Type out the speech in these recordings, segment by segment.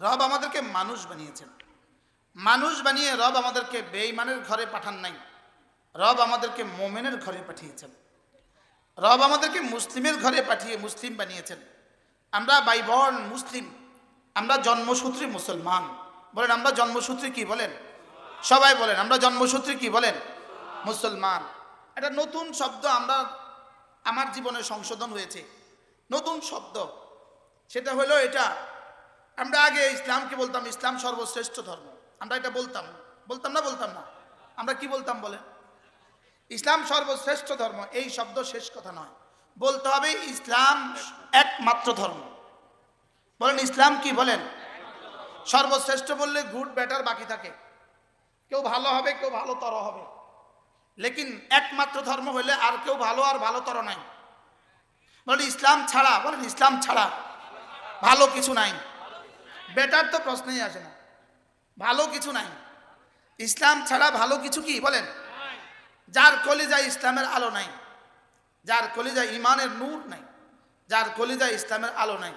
রব আমাদেরকে মানুষ বানিয়েছেন। মানুষ বানিয়ে রব আমাদেরকে বেঈমানের ঘরে পাঠান নাই, রব আমাদেরকে মোমেনের ঘরে পাঠিয়েছেন। রব আমাদেরকে মুসলিমের ঘরে পাঠিয়ে মুসলিম বানিয়েছেন। আমরা বাই বর্ন মুসলিম, আমরা জন্মসূত্রে মুসলমান। বলেন আমরা জন্মসূত্রে কি বলেন? সবাই বলেন আমরা জন্মসূত্রে কি বলেন? মুসলমান। একটা নতুন শব্দ আমার জীবনে সংশোধন হয়েছে, নতুন শব্দ। সেটা হলো এটা, আমরা আগে ইসলামকে বলতাম ইসলাম সর্বশ্রেষ্ঠ ধর্ম। আমরা এটা বলতাম বলতাম না বলতাম না? আমরা কি বলতাম বলেন? ইসলাম সর্বশ্রেষ্ঠ ধর্ম। এই শব্দ শেষ কথা নয়, বলতে হবে ইসলাম একমাত্র ধর্ম। বলেন ইসলাম কি বলেন? সর্বশ্রেষ্ঠ বললে গুড বেটার বাকি থাকে, কেউ ভালো হবে কেউ ভালোতর হবে, লেকিন একমাত্র ধর্ম হলে আর কেউ ভালো আর ভালোতর নাই। বলেন ইসলাম ছাড়া, বলেন ইসলাম ছাড়া ভালো কিছু নাই। বেটার তো প্রশ্নই আসে না, ভালো কিছু নাই। ইসলাম ছাড়া ভালো কিছু কি বলেন? যার কলিজায় ইসলামের আলো নাই, যার কলিজায় ইমানের নূর নাই, যার কলিজায় ইসলামের আলো নাই,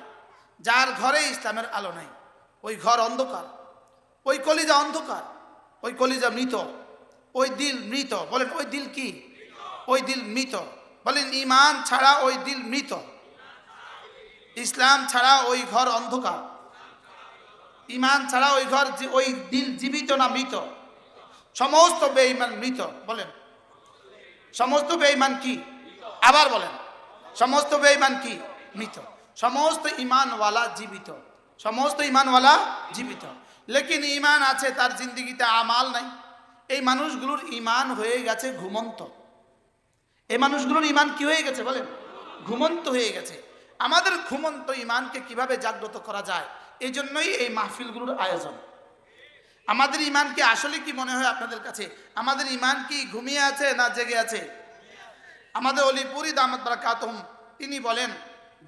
যার ঘরে ইসলামের আলো নাই, ওই ঘর অন্ধকার, ওই কলিজা অন্ধকার, ওই কলিজা মৃত, ওই দিল মৃত। বলেন ওই দিল কি? ওই দিল মৃত। বলেন ইমান ছাড়া ওই দিল মৃত, ইসলাম ছাড়া ওই ঘর অন্ধকার, ইমান ছাড়া ওই ঘর, ওই দিল জীবিত না মৃত? সমস্ত বেঈমান মৃত। বলেন সমস্ত বেঈমান কি? আবার বলেন সমস্ত বেঈমান কি? মৃত। সমস্ত ঈমানওয়ালা জীবিত, সমস্ত ঈমানওয়ালা জীবিত। লেকিন ঈমান আছে, তার জিন্দেগিতে আমাল নাই। এই মানুষগুলোর ঈমান হয়ে গেছে ঘুমন্ত। এই মানুষগুলোর ঈমান কি হয়ে গেছে বলেন? ঘুমন্ত হয়ে গেছে। আমাদের ঘুমন্ত ঈমানকে কিভাবে জাগ্রত করা যায়, এই জন্যই এই মাহফিলগুলোর আয়োজন। আমাদের ঈমান কি আসলে কি মনে হয় আপনাদের কাছে? আমাদের ঈমান কি ঘুমিয়ে আছে না জেগে আছে? আমাদের অলিপুরি দামাত বারাকাতুহুম তিনি বলেন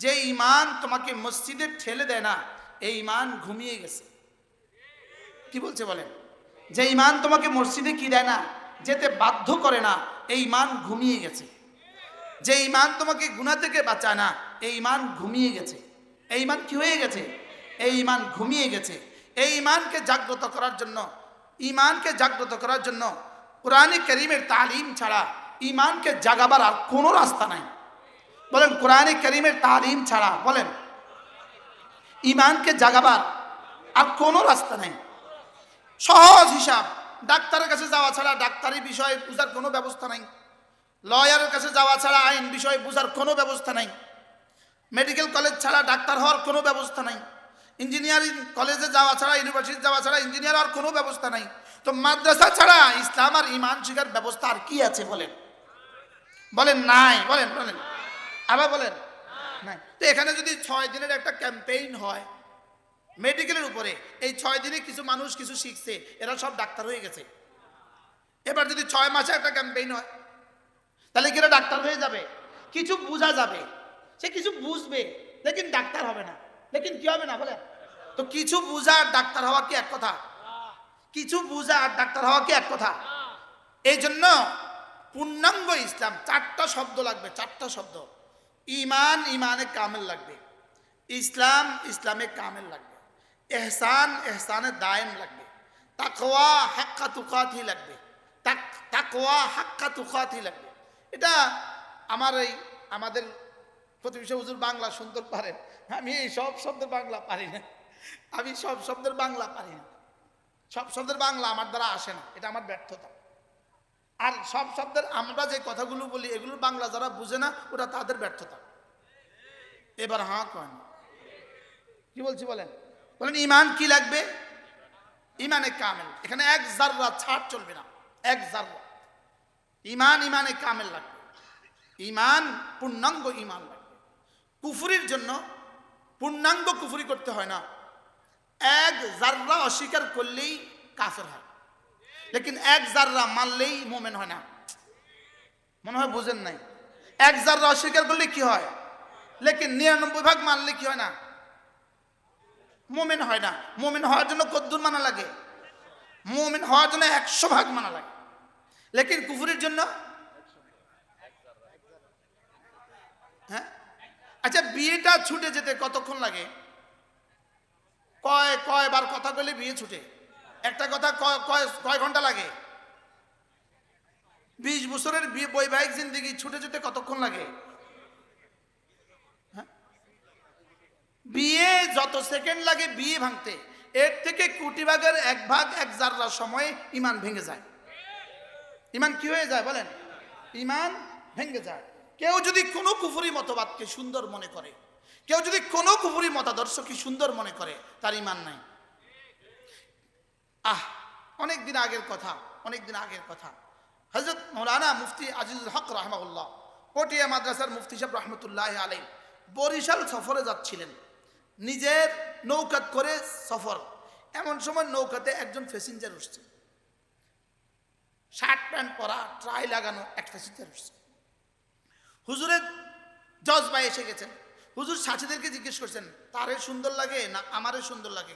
যে ঈমান তোমাকে মসজিদে ঠেলে দেয় না, এই ঈমান ঘুমিয়ে গেছে। কি বলছে বলেন? যে ঈমান তোমাকে মসজিদে কি দেয় না, যেতে বাধ্য করে না, এই ঈমান ঘুমিয়ে গেছে। যে ঈমান তোমাকে গুনাহ থেকে বাঁচায় না, এই ঈমান ঘুমিয়ে গেছে। এই ঈমান কি হয়ে গেছে? এই ঈমান ঘুমিয়ে গেছে। এই ঈমানকে জাগ্রত করার জন্য, ঈমানকে জাগ্রত করার জন্য কোরআনে কারীমের তালিম ছাড়া ঈমানকে জাগাবার আর কোনো রাস্তা নাই। বলেন কোরআনে কারীমের তালিম ছাড়া বলেন ঈমানকে জাগাবার আর কোনো রাস্তা নাই। সহজ হিসাব, ডাক্তারের কাছে যাওয়া ছাড়া ডাক্তারি বিষয়ে বুঝার কোনো ব্যবস্থা নাই, লয়ারের কাছে যাওয়া ছাড়া আইন বিষয়ে বুঝার কোনো ব্যবস্থা নাই, মেডিকেল কলেজ ছাড়া ডাক্তার হওয়ার কোনো ব্যবস্থা নাই, ইঞ্জিনিয়ারিং কলেজে যাওয়া ছাড়া, ইউনিভার্সিটি যাওয়া ছাড়া ইঞ্জিনিয়ার হওয়ার কোনো ব্যবস্থা নাই। তো মাদ্রাসা ছাড়া ইসলাম আর ঈমান শিখার ব্যবস্থা আর কি আছে বলেন? বলেন নাই। বলেন বলেন আবার বলেন নাই। তো এখানে যদি 6 দিনের একটা ক্যাম্পেইন হয় মেডিকেলের উপরে, এই 6 দিনে কিছু মানুষ কিছু শিখছে, এরা সব ডাক্তার হয়ে গেছে। এবার যদি 6 মাসে একটা ক্যাম্পেইন হয়, তাহলে কি এরা ডাক্তার হয়ে যাবে? কিছু বোঝা যাবে, সে কিছু বুঝবে, লেকিন ডাক্তার হবে না। লেকিন কি হবে না বলেন? তো কিছু বুঝা আর ডাক্তার হওয়া কি এক কথা? কিছু বুঝা আর ডাক্তার হওয়া কি এক কথা? এই জন্য পূর্ণাঙ্গ ইসলাম 4টা শব্দ লাগবে, 4টা শব্দ। ঈমান ঈমানে কামেল লাগবে, ইসলাম ইসলামে কামেল লাগবে, ইহসান ইহসানে দায়েম লাগবে, তাকওয়া হাক্কা তুকাতি লাগবে, তাকওয়া হাক্কা তুকাতি লাগবে। এটা আমাদের প্রতিবেশী হুজুর বাংলা সুন্দর পারেন, আমি এই সব শব্দের বাংলা পারি না, আমি সব শব্দের বাংলা পারি না, সব শব্দের বাংলা আমার দ্বারা আসে না, এটা আমার ব্যর্থতা। আর সব শব্দের আমরা যে কথাগুলো বলি এগুলোর বাংলা যারা বুঝে না, ওটা তাদের ব্যর্থতা। এবার হ্যাঁ কেন কি বলছি বলেন? বলেন ঈমান কি লাগবে? ঈমানে কামেল। এখানে এক জাররা ছাড় চলবে না, এক জাররা। ঈমান ঈমানে কামেল লাগবে, ঈমান পূর্ণাঙ্গ ঈমান লাগবে। কুফরির জন্য পূর্ণাঙ্গ কুফরি করতে হয় না, এক জাররা অস্বীকার করলেই কাফের হয়, লেকিন এক জাররা মানলেই মোমেন হয় না। মনে হয় বুঝেন নাই? এক জাররা অস্বীকার করলে কি হয়, লেকিন 99 ভাগ মানলে কি হয় না, মোমেন হয় না। মোমেন হওয়ার জন্য কদ্দুর মানা লাগে? মোমেন হওয়ার জন্য 100 ভাগ মানা লাগে। লেকিন কুফরির জন্য হ্যাঁ, আচ্ছা বিয়েটা ছুটে যেতে কতক্ষণ লাগে? কয়বার কথা বলে বিয়ে ছুটে? একটা কথা কয় ঘন্টা লাগে? 20 বছরের বৈবাহিক জিন্দেগি ছুটে যেতে কতক্ষণ লাগে? বিয়ে যত সেকেন্ড লাগে বিয়ে ভাঙতে, এর থেকে কোটি ভাগের 1 ভাগ 1 জাররা সময়ে ইমান ভেঙে যায়। ইমান কি হয়ে যায় বলেন? ইমান ভেঙে যায়। কেউ যদি কোনো কুফরি মতবাদকে সুন্দর মনে করে, কেউ যদি কোনো কুফরি মতাদর্শকে সুন্দর মনে করে, তার ইমান নাই। অনেকদিন আগের কথা, হযরত মাওলানা মুফতি আজিজুল হক রাহমাহুল্লাহ, পটিয়া মাদ্রাসার মুফতি সাহেব রহমতুল্লাহ আলাইহি বরিশাল সফরে যাচ্ছিলেন, নিজের নৌকাত করে সফর। এমন সময় নৌকাতে একজন প্যাসেঞ্জার উঠছে, শার্ট প্যান্ট পরা, ট্রাই লাগানো এক প্যাসেঞ্জার উঠছে। হুজুরের জজবা এসে গেছেন। হুজুর সাথীদেরকে জিজ্ঞেস করছেন, তারে সুন্দর লাগে না আমারে সুন্দর লাগে?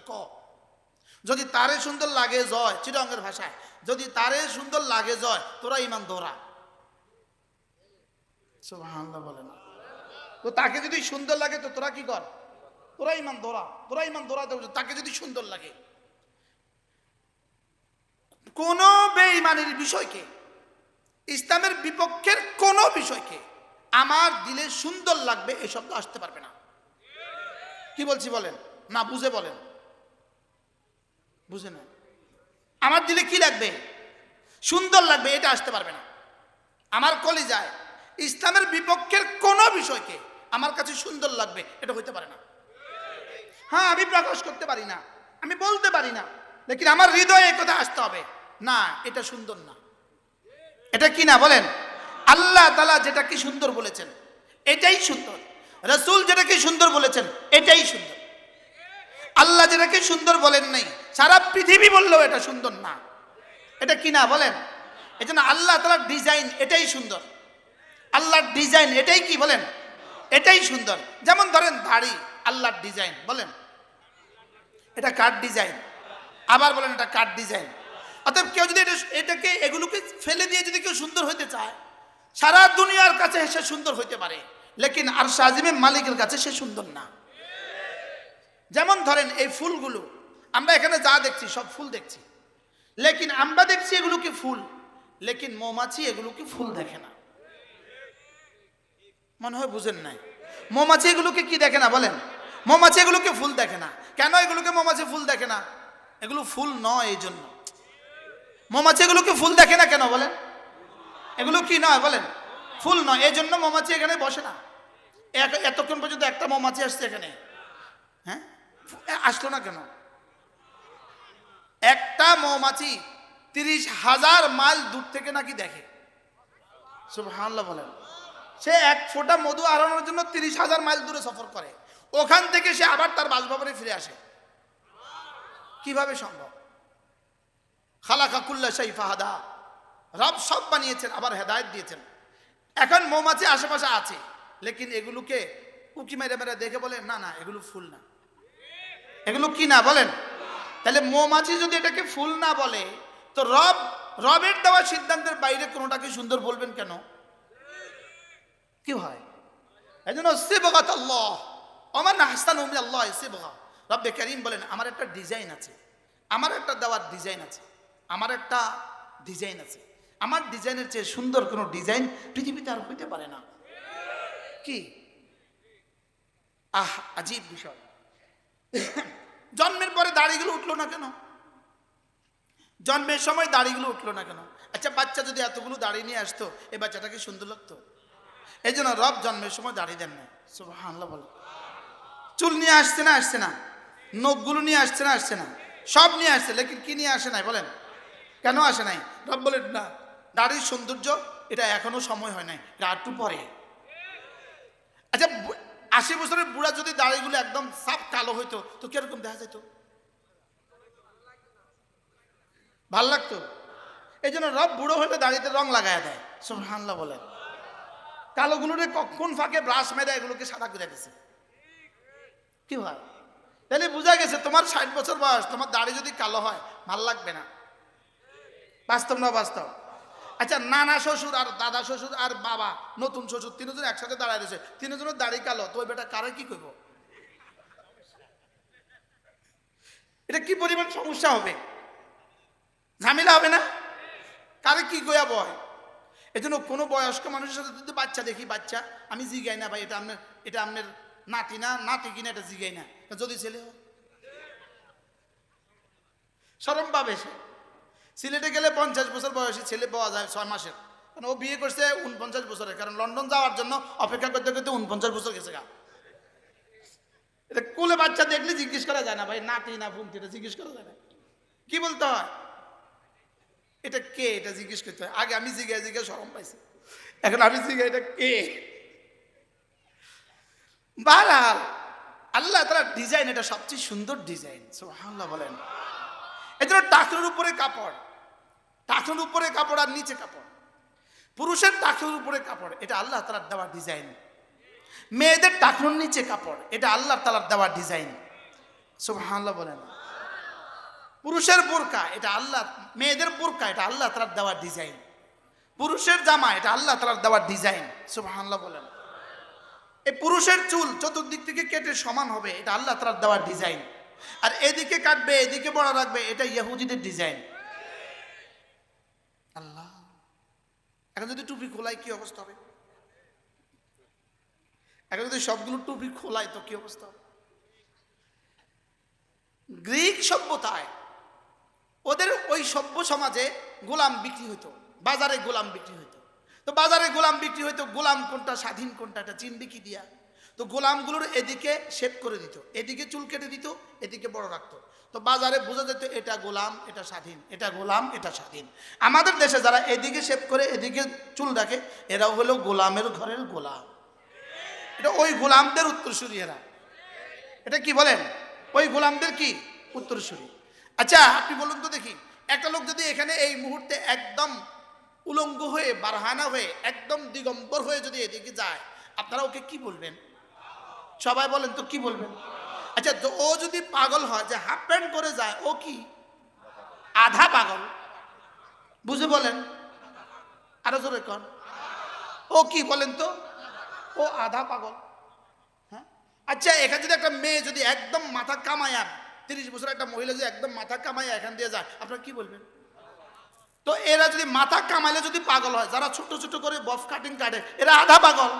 যদি তারে সুন্দর লাগে জয়, চিরঙ্গের ভাষায়, যদি তারে সুন্দর লাগে জয়, তোরা ইমান ধরা। সুবহানাল্লাহ বলে না তো, তাকে যদি সুন্দর লাগে তো তোরা কি কর? তোরা ইমান ধরা, তোরা ইমান ধরা। তাকে যদি সুন্দর লাগে, কোন বেঈমানের বিষয়কে, ইসলামের বিপক্ষের কোন বিষয়কে আমার দিলে সুন্দর লাগবে এই শব্দ আসতে পারবে না। কি বলছি বলেন? না বুঝে বলেন, বুঝে না। আমার দিলে কি লাগবে? সুন্দর লাগবে, এটা আসতে পারবে না। আমার কলিজায় ইসলামের বিপক্ষের কোন বিষয়কে আমার কাছে সুন্দর লাগবে, এটা হইতে পারে না। হ্যাঁ, আমি প্রকাশ করতে পারি না, আমি বলতে পারি না, লেকিন আমার হৃদয়ে এই কথা আসতে হবে, না এটা সুন্দর না। এটা কি না বলেন? আল্লাহ তাআলা যেটাকে সুন্দর বলেছেন এটাই সুন্দর, রাসূল যেটাকে সুন্দর বলেছেন এটাই সুন্দর। আল্লাহ যেটাকে সুন্দর বলেন নাই, সারা পৃথিবী বললেও এটা সুন্দর না। এটা কি না বলেন? এজন্য আল্লাহ তাআলার ডিজাইন এটাই সুন্দর, আল্লাহর ডিজাইন এটাই কি বলেন? এটাই সুন্দর। যেমন ধরেন দাড়ি, আল্লাহর ডিজাইন, বলেন এটা কার ডিজাইন? আবার বলেন এটা কার ডিজাইন? অতএব কেউ যদি এটাকে এগুলোকে ফেলে দিয়ে যদি কেউ সুন্দর হইতে চায়, সারা দুনিয়ার কাছে সে সুন্দর হইতে পারে, লেকিন আরশ আজিমের মালিকের কাছে সে সুন্দর না। যেমন ধরেন এই ফুলগুলো, আমরা এখানে যা দেখছি সব ফুল দেখছি, লেকিন আমরা দেখছি এগুলো কি ফুল, লেকিন মৌমাছি এগুলো কি ফুল দেখে না। মনে হয় বুঝেন নাই। মৌমাছি এগুলোকে কি দেখে না বলেন? মৌমাছি এগুলোকে ফুল দেখে না। কেন এগুলোকে মৌমাছি ফুল দেখে না? এগুলো ফুল নয়, এই জন্য মৌমাছি এগুলোকে ফুল দেখে না। কেন বলেন? এগুলো কি নয় বলেন? ফুল নয়, এই জন্য মৌমাছি এখানে বসে না। এতক্ষণ পর্যন্ত একটা মৌমাছি আসছে এখানে, হ্যাঁ আসলো না কেন? একটা মৌমাছি 30,000 মাইল দূর থেকে নাকি দেখে। সুবহানাল্লাহ বলেন। সে এক ফোঁটা মধু আহরণের জন্য 30,000 মাইল দূরে সফর করে, ওখান থেকে সে আবার তার বাসভবনে ফিরে আসে। কিভাবে সম্ভব? খালাকা কুল্লা শাই ফাহাদা, রব সব বানিয়েছেন, আবার হেদায়েত দিয়েছেন। এখন মৌমাছি আশেপাশে আছে, লেকিন এগুলোকে উকি মেরে মেরে দেখে বলে না না এগুলো ফুল না। এগুলো কি না বলেন? তাহলে মৌমাছি যদি এটাকে ফুল না বলে, তো রবের দেওয়া সিদ্ধান্তের বাইরে কোনোটাকে সুন্দর বলবেন কেন? কি হয়? এই জন্য সিবগাত আল্লাহ, ওমান আহসানু মিনাল্লাহি সিবগা। রব্বে কারীম বলেন আমার একটা ডিজাইন আছে, আমার একটা দেওয়ার ডিজাইন আছে, আমার একটা ডিজাইন আছে। আমার ডিজাইনের চেয়ে সুন্দর কোনো ডিজাইন পৃথিবীতে আর হইতে পারে না। কি আজীব বিষয়। জন্মের পরে দাড়িগুলো উঠলো না কেন? জন্মের সময় দাড়িগুলো উঠলো না কেন? আচ্ছা, বাচ্চা যদি এতগুলো দাড়ি নিয়ে আসতো, এই বাচ্চাটাকে সুন্দর লাগতো? এই জন্য রব জন্মের সময় দাড়ি দেন না। সুবহানাল্লাহ বলে। চুল নিয়ে আসছে না? আসছে না। নখগুলো নিয়ে আসছে না? আসছে না। সব নিয়ে আসছে, লেকিন কি নিয়ে আসে নাই বলেন? কেন আসে নাই? রব বলেন না, দাড়ির সৌন্দর্য এটা এখনো সময় হয় নাই, এটা একটু পরে। আচ্ছা, 80 বছরের বুড়া যদি দাড়িগুলো একদম সাফ কালো হইতো তো কিরকম দেখা যেত? ভাল লাগতো? এই জন্য রব বুড়ো হলে দাড়িতে রং লাগায় দেয়। সুবহানাল্লাহ বলেন। কালোগুলোরে কখন ফাঁকে ব্রাশ মেরে এগুলোকে সাদা করে দিয়েছে। কি হয়? তাহলে বোঝা গেছে তোমার 60 বছর বয়স, তোমার দাড়ি যদি কালো হয় ভাল লাগবে না। বাস্তব না বাস্তব? আচ্ছা, নানা শ্বশুর আর দাদা শ্বশুর আর বাবা নতুন শ্বশুর তিনজন একসাথে দাঁড়ায় রয়েছে, তিনজনের দাড়ি কালো, তো ওই বেটা কারে কি করব? এটা কি পরিমাণ সমস্যা হবে, ঝামেলা হবে না? কারে কি কয়া বয়? এই জন্য কোনো বয়স্ক মানুষের সাথে যদি বাচ্চা দেখি, বাচ্চা আমি জিগাই না ভাই এটা আপনার নাতি না নাতি কিনা, এটা জিগাই না। যদি ছেলে হোক শরম পাবে সে। সিলেটে গেলে 50 বছর বয়সী ছেলে পাওয়া যায় 6 মাসের, কারণ ও বিয়ে করছে 49 বছরে, কারণ লন্ডন যাওয়ার জন্য অপেক্ষা করতে করতে 49 বছর গেছে গা। এটা কোলে বাচ্চা দেখলে জিজ্ঞেস করা যায় না ভাই নাতি না বোন, এটা জিজ্ঞেস করা যায় না। কি বলতে হয়? এটা কে, এটা জিজ্ঞেস করতে হয়। আগে আমি জিজ্ঞাসা শরম পাইছি, এখন আমি জিজ্ঞাসা এটা কে। বারহাল আল্লাহ তাআলার ডিজাইন এটা সবচেয়ে সুন্দর ডিজাইন, সুবহানাল্লাহ বলেন। এজন্য টাকনুর উপরে কাপড়, টাকনুর উপরে কাপড় আর নিচে কাপড়, পুরুষের টাকনুর উপরে কাপড়, এটা আল্লাহ তাআলার দেওয়া ডিজাইন। মেয়েদের টাকনুর নিচে কাপড়, এটা আল্লাহ তাআলার দেওয়া ডিজাইন, সুবহানাল্লাহ বলেন। পুরুষের বোরকা, এটা আল্লাহ, মেয়েদের বোরকা এটা আল্লাহ তাআলার দেওয়া ডিজাইন। পুরুষের জামা এটা আল্লাহ তাআলার দেওয়া ডিজাইন, সুবহানাল্লাহ বলেন। এই পুরুষের চুল চতুর্দিক থেকে কেটে সমান হবে, এটা আল্লাহ তাআলার দেওয়া ডিজাইন। আর এদিকে কাটবে এদিকে বড় রাখবে, এটা ইহুদিদের ডিজাইন। আল্লাহ, এখন যদি টুপি খোলাই কি অবস্থা হবে? এখন যদি সবগুলো টুপি খোলাই তো কি অবস্থা হবে? গ্রিক সভ্যতায় ওদের ওই সভ্য সমাজে গোলাম বিক্রি হতো, বাজারে গোলাম বিক্রি হতো। তো বাজারে গোলাম বিক্রি হতো, গোলাম কোনটা স্বাধীন কোনটা এটা চিনবে কি দিয়া? তো গোলামগুলোর এদিকে শেপ করে দিত, এদিকে চুল কেটে দিত, এদিকে বড় রাখতো। তো বাজারে বোঝা যেত এটা গোলাম এটা স্বাধীন, এটা গোলাম এটা স্বাধীন। আমাদের দেশে যারা এদিকে শেপ করে এদিকে চুল রাখে, এরা হলো গোলামের ঘরের গোলাম। এটা ওই গোলামদের উত্তরসূরি এরা। এটা কি বলেন? ওই গোলামদের কি উত্তরসূরি। আচ্ছা আপনি বলুন তো দেখি, একটা লোক যদি এখানে এই মুহূর্তে একদম উলঙ্গ হয়ে বারহানা হয়ে একদম দিগম্বর হয়ে যদি এদিকে যায়, আপনারা ওকে কি বলবেন? সবাই বলেন তো কি বলবেন? আচ্ছা ও যদি পাগল হয় যে হাফ প্যান্ট পরে যায়, ও কি আধা পাগল? বুঝে বলেন, আরো জোরে কন। ও কি বলেন তো? ও আধা পাগল। হ্যাঁ, আচ্ছা এখানে যদি একটা মেয়ে যদি একদম মাথা কামায়া, 30 বছর একটা মহিলা যদি একদম মাথা কামায়া এখান দিয়ে যায়, আপনারা কি বলবেন? তো এরা যদি মাথা কামাইলে যদি পাগল হয়, যারা ছোট ছোট করে বফ কাটিং কাটে, এরা আধা পাগল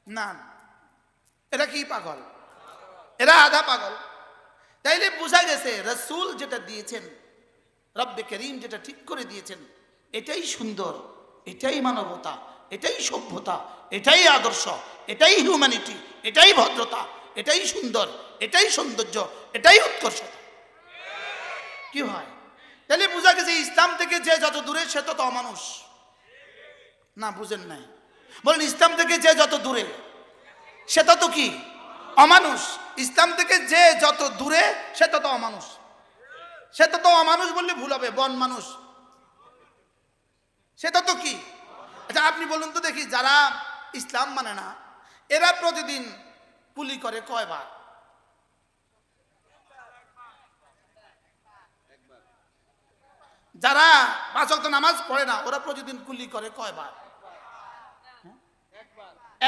না, এরা কি পাগল? এরা আধা পাগল। তাইলে বোঝা গেছে রাসূল যেটা দিয়েছেন, রব্বে করিম যেটা ঠিক করে দিয়েছেন, এটাই সুন্দর, এটাই মানবতা, এটাই সভ্যতা, এটাই আদর্শ, এটাই হিউম্যানিটি, এটাই ভদ্রতা, এটাই সুন্দর, এটাই সৌন্দর্য, এটাই উৎকর্ষতা। কি হয়? তাহলে বোঝা গেছে ইসলাম থেকে যে যত দূরে সে তত অমানুষ। না বুঝেন নাই? বলেন ইসলাম থেকে যে যত দূরে সে তত কি অমানুষ। ইসলাম থেকে যে যত দূরে সে তত অমানুষ। সে তত অমানুষ বললে ভুল হবে, বন মানুষ সে তত কি। আচ্ছা আপনি বলুন তো দেখি, যারা ইসলাম মানে না এরা প্রতিদিন কুলি করে কয়বার? যারা 5 ওয়াক্ত নামাজ পড়ে না ওরা প্রতিদিন কুলি করে কয়বার?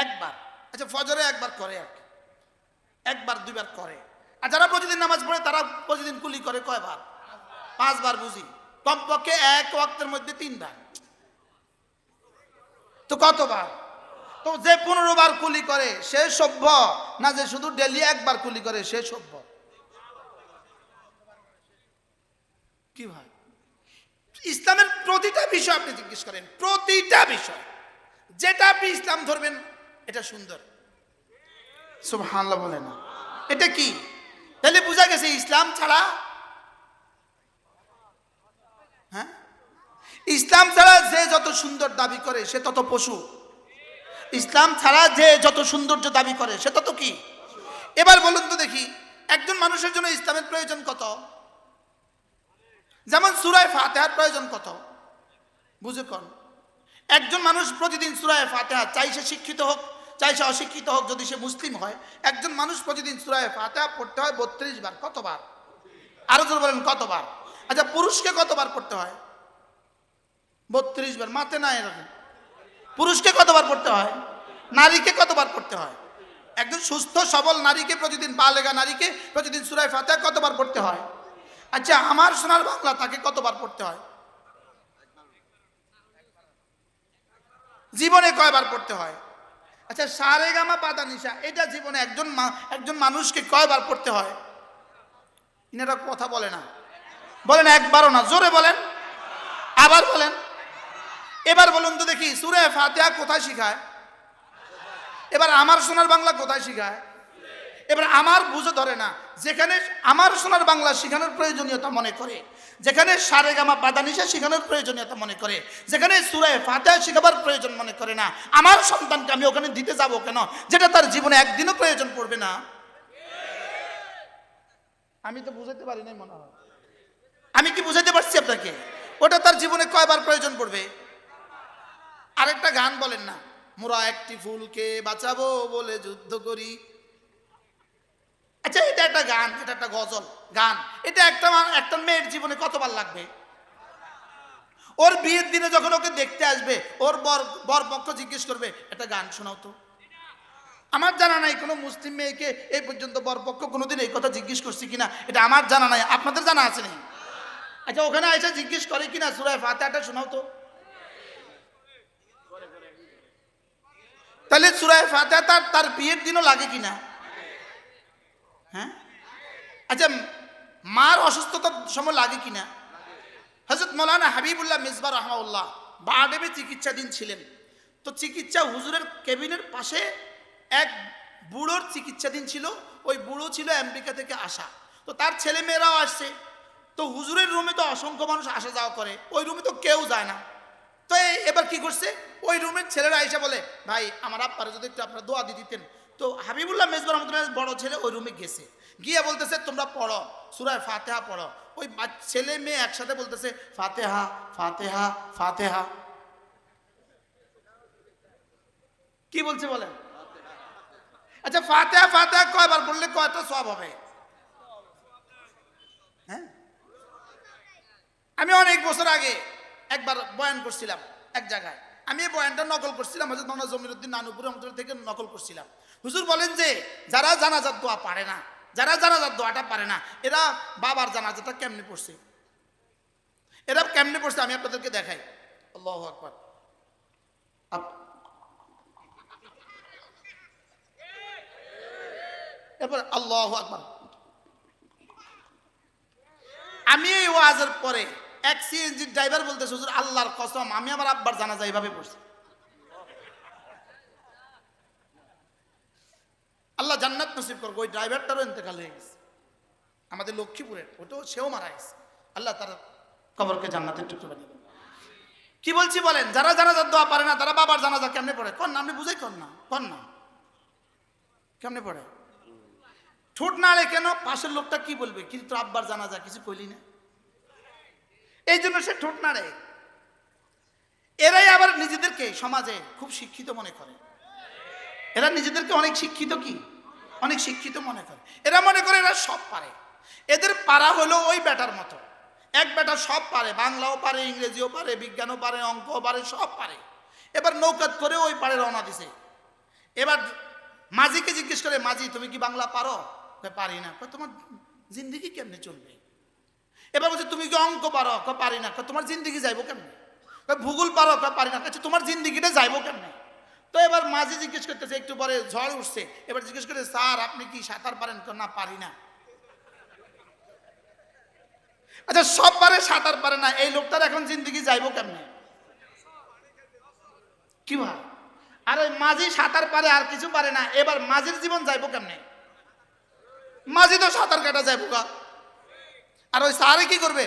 একবার। আচ্ছা ফজরে একবার করে, একবার দুইবার করে। আর যারা প্রতিদিন নামাজ পড়ে তারা প্রতিদিন কুলি করে কয়বার? 5 বার। বুঝি কমপক্ষে এক ওয়াক্তের মধ্যে 3 বার, তো কতবার? তো যে 15 বার কুলি করে সে সভ্য না যে শুধু ডেলি একবার কুলি করে সে সভ্য? কি ভাই? ইসলামের প্রতিটা বিষয় আপনি জিজ্ঞেস করেন, প্রতিটা বিষয় যেটা আপনি ইসলাম ধরবেন এটা সুন্দর। সুবহানাল্লাহ বলেন। এটা কি? তাহলে বোঝা গেছে ইসলাম ছাড়া, হ্যাঁ ইসলাম ছাড়া যে যত সুন্দর দাবি করে সে তত পশু। ইসলাম ছাড়া যে যত সৌন্দর্য দাবি করে সে তত কি? এবার বলুন তো দেখি, একজন মানুষের জন্য ইসলামের প্রয়োজন কত? যেমন সূরা ফাতিহার প্রয়োজন কত? বুঝে কোন? একজন মানুষ প্রতিদিন সূরা ফাতিহা, চাই সে শিক্ষিত হোক চাই সে অশিক্ষিত হোক, যদি সে মুসলিম হয়, একজন মানুষ প্রতিদিন সূরা ফাতিহা পড়তে হয় 32 বার। কতবার? আরো জোরে বলেন কতবার? আচ্ছা পুরুষকে কতবার পড়তে হয়? 32 বার। মাতে না এরকম। পুরুষকে কতবার পড়তে হয়? নারীকে কতবার পড়তে হয়? একজন সুস্থ সবল নারীকে প্রতিদিন, বালেগা নারীকে প্রতিদিন সূরা ফাতিহা কতবার পড়তে হয়? আচ্ছা, আমার সোনার বাংলা তাকে কতবার পড়তে হয়? জীবনে কয়বার পড়তে হয়? আচ্ছা, সারেগামা পাদানিসা এটা জীবনে একজন মানুষকে কয়বার পড়তে হয়? ইনারা কথা বলে না, বলেন একবারও না, জোরে বলেন, আবার বলেন। এবার বলুন তো দেখি, সূরা ফাতিহা কোথায় শিখায়? এবার আমার সোনার বাংলা কোথায় শিখায়? এবার আমার বুঝে ধরে না, যেখানে আমার সোনার বাংলা শেখানোর প্রয়োজনীয়তা মনে করে, যেখানে সারেগামা পাদানিসা শেখানোর প্রয়োজনীয়তা মনে করে, যেখানে সূরা ফাতিহা শেখাবার প্রয়োজন মনে করে না, আমার সন্তানকে আমি ওখানে দিতে যাব কেন, যেটা তার জীবনে একদিনও প্রয়োজন পড়বে না? আমি তো বুঝাতে পারি নাই মনে হয়। আমি কি বুঝাতে পারছি আপনাকে? ওটা তার জীবনে কয়বার প্রয়োজন পড়বে? আরেকটা গান বলেন না, মোরা একটি ফুলকে বাঁচাবো বলে যুদ্ধ করি। আচ্ছা, এটা একটা গান, এটা একটা গজল গান, এটা একটা মেয়ের জীবনে কতবার লাগবে? ওর বিয়ের দিনে যখন ওকে দেখতে আসবে, ওর বর পক্ষ জিজ্ঞেস করবে একটা গান শোনাও তো। আমার জানা নাই কোনো মুসলিম মেয়েকে এই পর্যন্ত বরপক্ষ কোনোদিন এই কথা জিজ্ঞেস করছি কিনা, এটা আমার জানা নাই। আপনাদের জানা আছে নাকি? আচ্ছা, ওখানে এসে জিজ্ঞেস করে কিনা সূরা ফাতিহাটা শোনাও তো। তাহলে সূরা ফাতিহা তার বিয়ের দিনও লাগে কিনা? হ্যাঁ। আচ্ছা, মার অসুস্থতার সময় লাগে কিনা? হযরত মাওলানা হাবিবুল্লাহ মিসবাহ রাহমাহুল্লাহ বারডেমে চিকিৎসাধীন ছিলেন। তো চিকিৎসা হুজুরের কেবিনের পাশে এক বুড়োর চিকিৎসাধীন ছিল। ওই বুড়ো ছিল আমেরিকা থেকে আসা, তো তার ছেলে মেয়েরাও আসছে। তো হুজুরের রুমে তো অসংখ্য মানুষ আসা যাওয়া করে, ওই রুমে তো কেউ যায় না। তো এবার কি করছে, ওই রুমের ছেলেরা এসে বলে, ভাই আমার আব্বারে যদি একটু আপনারা দোয়া দিয়ে দিতেন। তো হাবিবুল্লাহ মিসবাহ রহমাতুল্লাহ বড় ছেলে ওই রুমে গেছে, গিয়ে বলতেছে তোমরা পড়ো, সূরা ফাতিহা পড়ো। ওই ছেলে মেয়ে একসাথে বলতেছে ফাতিহা ফাতিহা ফাতিহা। কি বলছে বলেন? আচ্ছা, ফাতিহা ফাতিহা কয়বার পড়লে কয়টা সওয়াব হবে? হ্যাঁ, আমি অনেক বছর আগে একবার বয়ান করছিলাম এক জায়গায়। আমি এই বয়ানটা নকল করছিলাম, হযরত মাওলানা জমিরুদ্দিন নানুপুর রহমাতুল্লাহ থেকে নকল করছিলাম। হুজুর বলেন যে যারা জানাজার দোয়া পারে না, যারা জানাজার দোয়াটা পারে না, এরা বাবার জানাজাটা কেমনে পড়ছে, এরা কেমনে পড়ছে আমি আপনাদেরকে দেখাই। আল্লাহু আকবার। এরপর আল্লাহু আকবার। আমি এই ওয়াজের পরে এক সিএনজি ড্রাইভার বলতেছে, হুজুর আল্লাহর কসম আমি আমার আব্বার জানাজা এইভাবে পড়ছি। আল্লাহ জান্নাত নসিব করবে। ওই ড্রাইভারটারও ইন্তেকাল হয়ে গেছে, আমাদের লক্ষ্মীপুরের, ওটাও সেও মারা গেছে। আল্লাহ তার কবরকে জান্নাতের টুকরো বানিয়ে দেবে। কি বলছি বলেন? যারা জানাজার দোয়া পারে না তারা বাবার জানাজা কেমনে পড়ে? কন না, আপনি বুঝাই কন না কেমনে পড়ে? ঠোঁট নাড়ে কেন? পাশের লোকটা কি বলবে, কিন্তু আব্বার জানাজা কিছু কইলি না, এই জন্য সে ঠোঁট নাড়ে। এরাই আবার নিজেদেরকে সমাজে খুব শিক্ষিত মনে করে, এরা নিজেদেরকে অনেক শিক্ষিত, কি অনেক শিক্ষিত মনে করে। এরা মনে করে এরা সব পারে, এদের পারা হলো ওই বেটার মতো। এক বেটা সব পারে, বাংলাও পারে, ইংরেজিও পারে, বিজ্ঞানও পারে, অঙ্কও পারে, সব পারে। এবার নৌকাত করে ওই পারে রওনা দিছে। এবার মাঝিকে জিজ্ঞেস করে, মাঝি তুমি কি বাংলা পারো? পারি না। তোমার জিন্দিগি কেমনে চলবে? এবার বলছে তুমি কি অঙ্ক পারো? পারি না। তোমার জিন্দিগি যাইবো কেমনে? ভূগোল পারো? পারি না। তোমার জিন্দিগিটা যাইবো কেমনে? তো এবার মাঝি জিজ্ঞেস করতেছে, একটু পরে ঝড় উঠছে, এবার জিজ্ঞেস করে, স্যার আপনি কি সাঁতার পারেন? না, পারি না। আচ্ছা, সব পারে সাঁতার পারে না, এই লোকটার এখন জিন্দিগি যাইবো কেমনে? কি ভাই? আর ওই মাঝি সাঁতার পারে আর কিছু পারে না, এবার মাঝির জীবন যাইবো কেমনে? মাঝি তো সাঁতার কাটা যাইবো গা। আর ওই স্যারে কি করবে?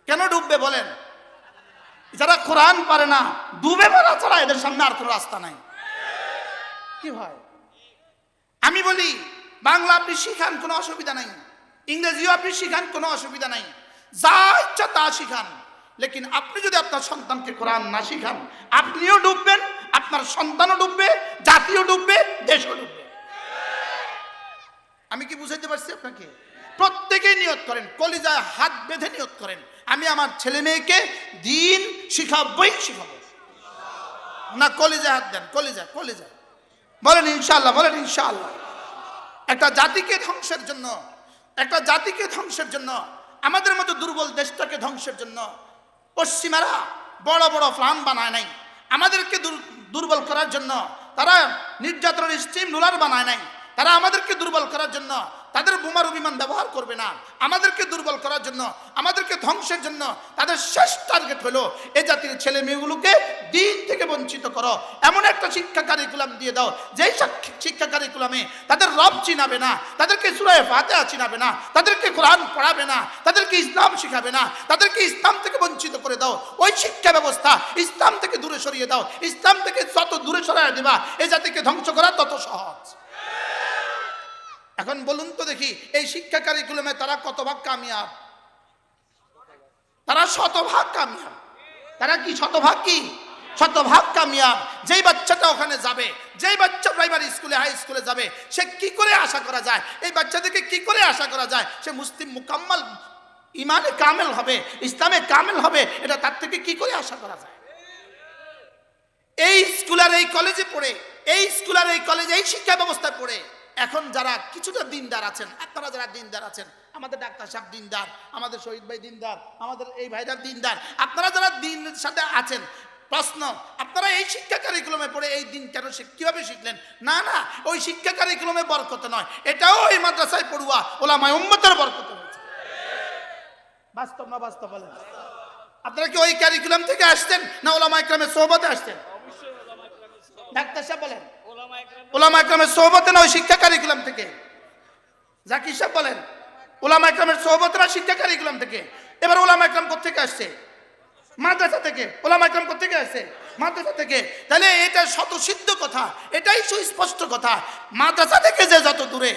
কেন ডুববে বলেন? যারা কোরআন পারে না ডুবে মারা ছাড়া এদের সামনে আর কোনো রাস্তা নাই। কি ভাই? আমি বলি বাংলা আপনি শিখান, কোনো অসুবিধা নাই, ইংরেজিও আপনি শিখান, কোনো অসুবিধা নাই, যা ইচ্ছা তা শিখান। লেকিন আপনি যদি আপনার সন্তানকে কোরআন না শিখান, আপনিও ডুববেন, আপনার সন্তানও ডুববে, জাতিও ডুববে, দেশও ডুববে। আমি কি বুঝাইতে পারছি আপনাকে? প্রত্যেকেই নিয়ত করেন, কলিজায় হাত বেঁধে নিয়ত করেন, আমি আমার ছেলে মেয়েকে দিন শিখাবই শিখাবো। না কলিজায় হাত দেন, কলিজা বলেন ইনশাআল্লাহ, বলেন ইনশাআল্লাহ। একটা জাতিকে ধ্বংসের জন্য, আমাদের মতো দুর্বল দেশটাকে ধ্বংসের জন্য পশ্চিমারা বড় বড় প্ল্যান বানায় নাই। আমাদেরকে দুর্বল করার জন্য তারা নির্যাতনের স্টিম রোলার বানায় নাই। তারা আমাদেরকে দুর্বল করার জন্য তাদের বোমারু বিমান ব্যবহার করবে না। আমাদেরকে দুর্বল করার জন্য, আমাদেরকে ধ্বংসের জন্য তাদের শেষ টার্গেট হলো এ জাতির ছেলে মেয়েগুলোকে দিন থেকে বঞ্চিত করো। এমন একটা শিক্ষা কারিকুলাম দিয়ে দাও যেই শিক্ষা কারিকুলামে তাদের রব চিনাবে না, তাদেরকে সূরা ফাতিহা চিনাবে না, তাদেরকে কোরআন পড়াবে না, তাদেরকে ইসলাম শিখাবে না, তাদেরকে ইসলাম থেকে বঞ্চিত করে দাও। ওই শিক্ষা ব্যবস্থা ইসলাম থেকে দূরে সরিয়ে দাও। ইসলাম থেকে যত দূরে সরিয়ে দেবা এই জাতিকে ধ্বংস করা তত সহজ। এখন বলুন তো দেখি, এই শিক্ষা কারিকুলামে তারা কত ভাগ কামিয়াব? তারা শতভাগ কামিয়াব। তারা কি শতভাগ? কি শতভাগ কামিয়াব। যেই বাচ্চাটা ওখানে যাবে, যেই বাচ্চা প্রাইমারি স্কুলে হাই স্কুলে যাবে, সে কি করে আশা করা যায়, এই বাচ্চাদেরকে কি করে আশা করা যায় সে মুসলিম মুকাম্মাল ইমানে কামেল হবে, ইসলামে কামেল হবে? এটা তার থেকে কি করে আশা করা যায়? এই স্কুলের এই কলেজে পড়ে, এই স্কুলের এই কলেজে এই শিক্ষা ব্যবস্থায় পড়ে এখন যারা কিছুটা দিনদার আছেন, আপনারা যারা দিনদার আছেন, আমাদের ডাক্তার সাহেব দিনদার, আমাদের শহীদ ভাই দিনদার, আমাদের এই ভাইরা দিনদার, আপনারা যারা দিনের সাথে আছেন, প্রশ্ন, আপনারা এই শিক্ষা কারিকুলামে পড়ে এই দিন কেন কিভাবে শিখলেন? না না, ওই শিক্ষা কারিকুলামে বরকত নয়, এটাও এই মাদ্রাসায় পড়ুয়া ওলামায়ে উম্মতের বরকত হয়েছে। বাস্তব না বাস্তব বলেন? আপনারা কি ওই কারিকুলাম থেকে আসছেন না ওলামায়ে কেরামের সোহবতে আসছেন? ডাক্তার সাহেব বলেন ওলামায়ে কেরামের সোহবতে না ওই শিক্ষা কারিকুলাম থেকে? জাকির সাহেব বলেন ওলামায়ে কেরামের সোহবতে না শিক্ষা কারিকুলাম থেকে? এবার ওলামায়ে কেরাম কোথেকে আসছে? মাদ্রাসা থেকে। ওলামায়ে কেরাম কোথেকে আসছে? মাদ্রাসা থেকে। তাহলে এটা শতসিদ্ধ কথা, এটাই সুস্পষ্ট কথা। মাদ্রাসা থেকে যে যত দূরে,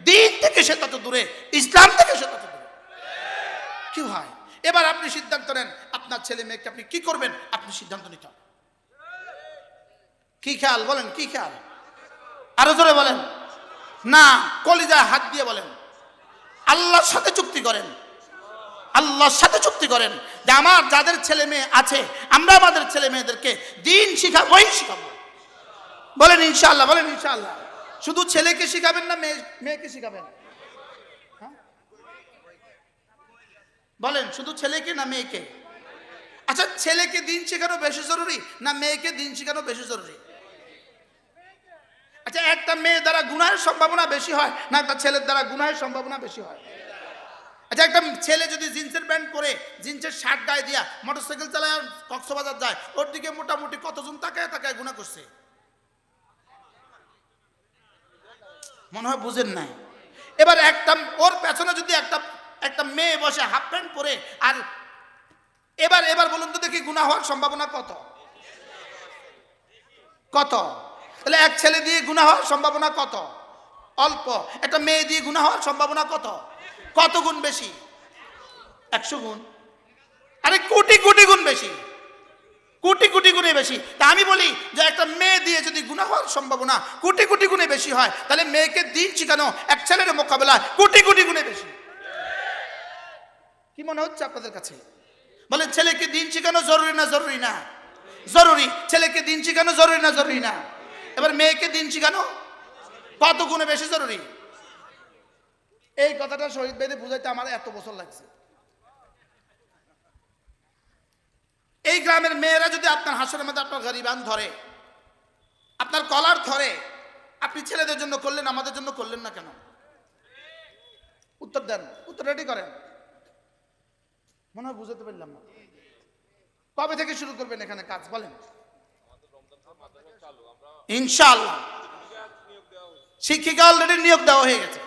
দিন থেকে সে তত দূরে, ইসলাম থেকে সে তত দূরে। কি হয়? এবার আপনি সিদ্ধান্ত নেন আপনার ছেলে মেয়েকে আপনি কি করবেন, আপনি সিদ্ধান্ত নিতে হবে। কি খেয়াল বলেন? কি খেয়াল? আরো জোরে বলেন না, কলিজায় হাত দিয়ে বলেন। আল্লাহর সাথে চুক্তি করেন, আল্লাহর সাথে চুক্তি করেন যে আমার যাদের ছেলে মেয়ে আছে, আমরা আমাদের ছেলে মেয়েদেরকে দিন শিখাবোই শিখাবো। বলেন ইনশাআল্লাহ, বলেন ইনশাআল্লাহ। শুধু ছেলেকে শিখাবেন না মেয়েকে শিখাবেন? বলেন শুধু ছেলেকে না মেয়েকে? আচ্ছা, ছেলেকে দিন শেখানো বেশি জরুরি না মেয়েকে দিন শেখানো বেশি জরুরি? আচ্ছা, একটা মেয়ে দ্বারা গুনাহের সম্ভাবনা বেশি হয় না একটা ছেলের দ্বারা গুনাহের সম্ভাবনা বেশি হয়? আচ্ছা, একটা ছেলে যদি জিন্সের প্যান্ট পরে, জিন্সের শার্ট গায়ে দিয়া মোটরসাইকেল চালায় কক্সবাজার যায়, ওর দিকে মোটামুটি কতজন তাকায় তাকায় গুনাহ করছে? মনে হয় বুঝেন নাই। এবার একটা ওর পেছনে যদি একটা মেয়ে বসে হাফ প্যান্ট পরে, আর এবার বলুন তো দেখি গুনাহ হওয়ার সম্ভাবনা কত? কত? তাহলে এক ছেলে দিয়ে গুনাহ হওয়ার সম্ভাবনা কত? অল্প। একটা মেয়ে দিয়ে গুনাহ হওয়ার সম্ভাবনা কত? কত গুণ বেশি? 100 গুণ। আরে কোটি কোটি গুণ বেশি, কোটি কোটি গুণে বেশি। তা আমি বলি যে একটা মেয়ে দিয়ে যদি গুনাহ হওয়ার সম্ভাবনা কোটি কোটি গুণে বেশি হয়, তাহলে মেয়েকে দিন শিখানো এক ছেলের মোকাবেলায় কোটি কোটি গুণে বেশি। কি মনে হচ্ছে আপনাদের কাছে? বলেন ছেলেকে দিন শিখানো জরুরি না জরুরি না? জরুরি। ছেলেকে দিন শিখানো জরুরি না জরুরি না? এবার মেয়েকে দিন শিখানো কত গুণে বেশি জরুরি? এই কথাটা শহীদ ভাইদের বুঝাইতে আমার এত বছর লাগছে। এই গ্রামের মেয়েরা যদি আপনার হাসরের মধ্যে আপনার গরিবান ধরে, আপনার কলার ধরে, আপনি ছেলেদের জন্য করলেন, আমাদের জন্য করলেন না কেন? উত্তর দেন, উত্তর রেডি করেন। মনে হয় বুঝাতে পারলাম না। কবে থেকে শুরু করবেন এখানে কাজ বলেন? ইনশাআল্লাহ। শিক্ষিকা অলরেডি নিয়োগ দেওয়া হয়ে গেছে,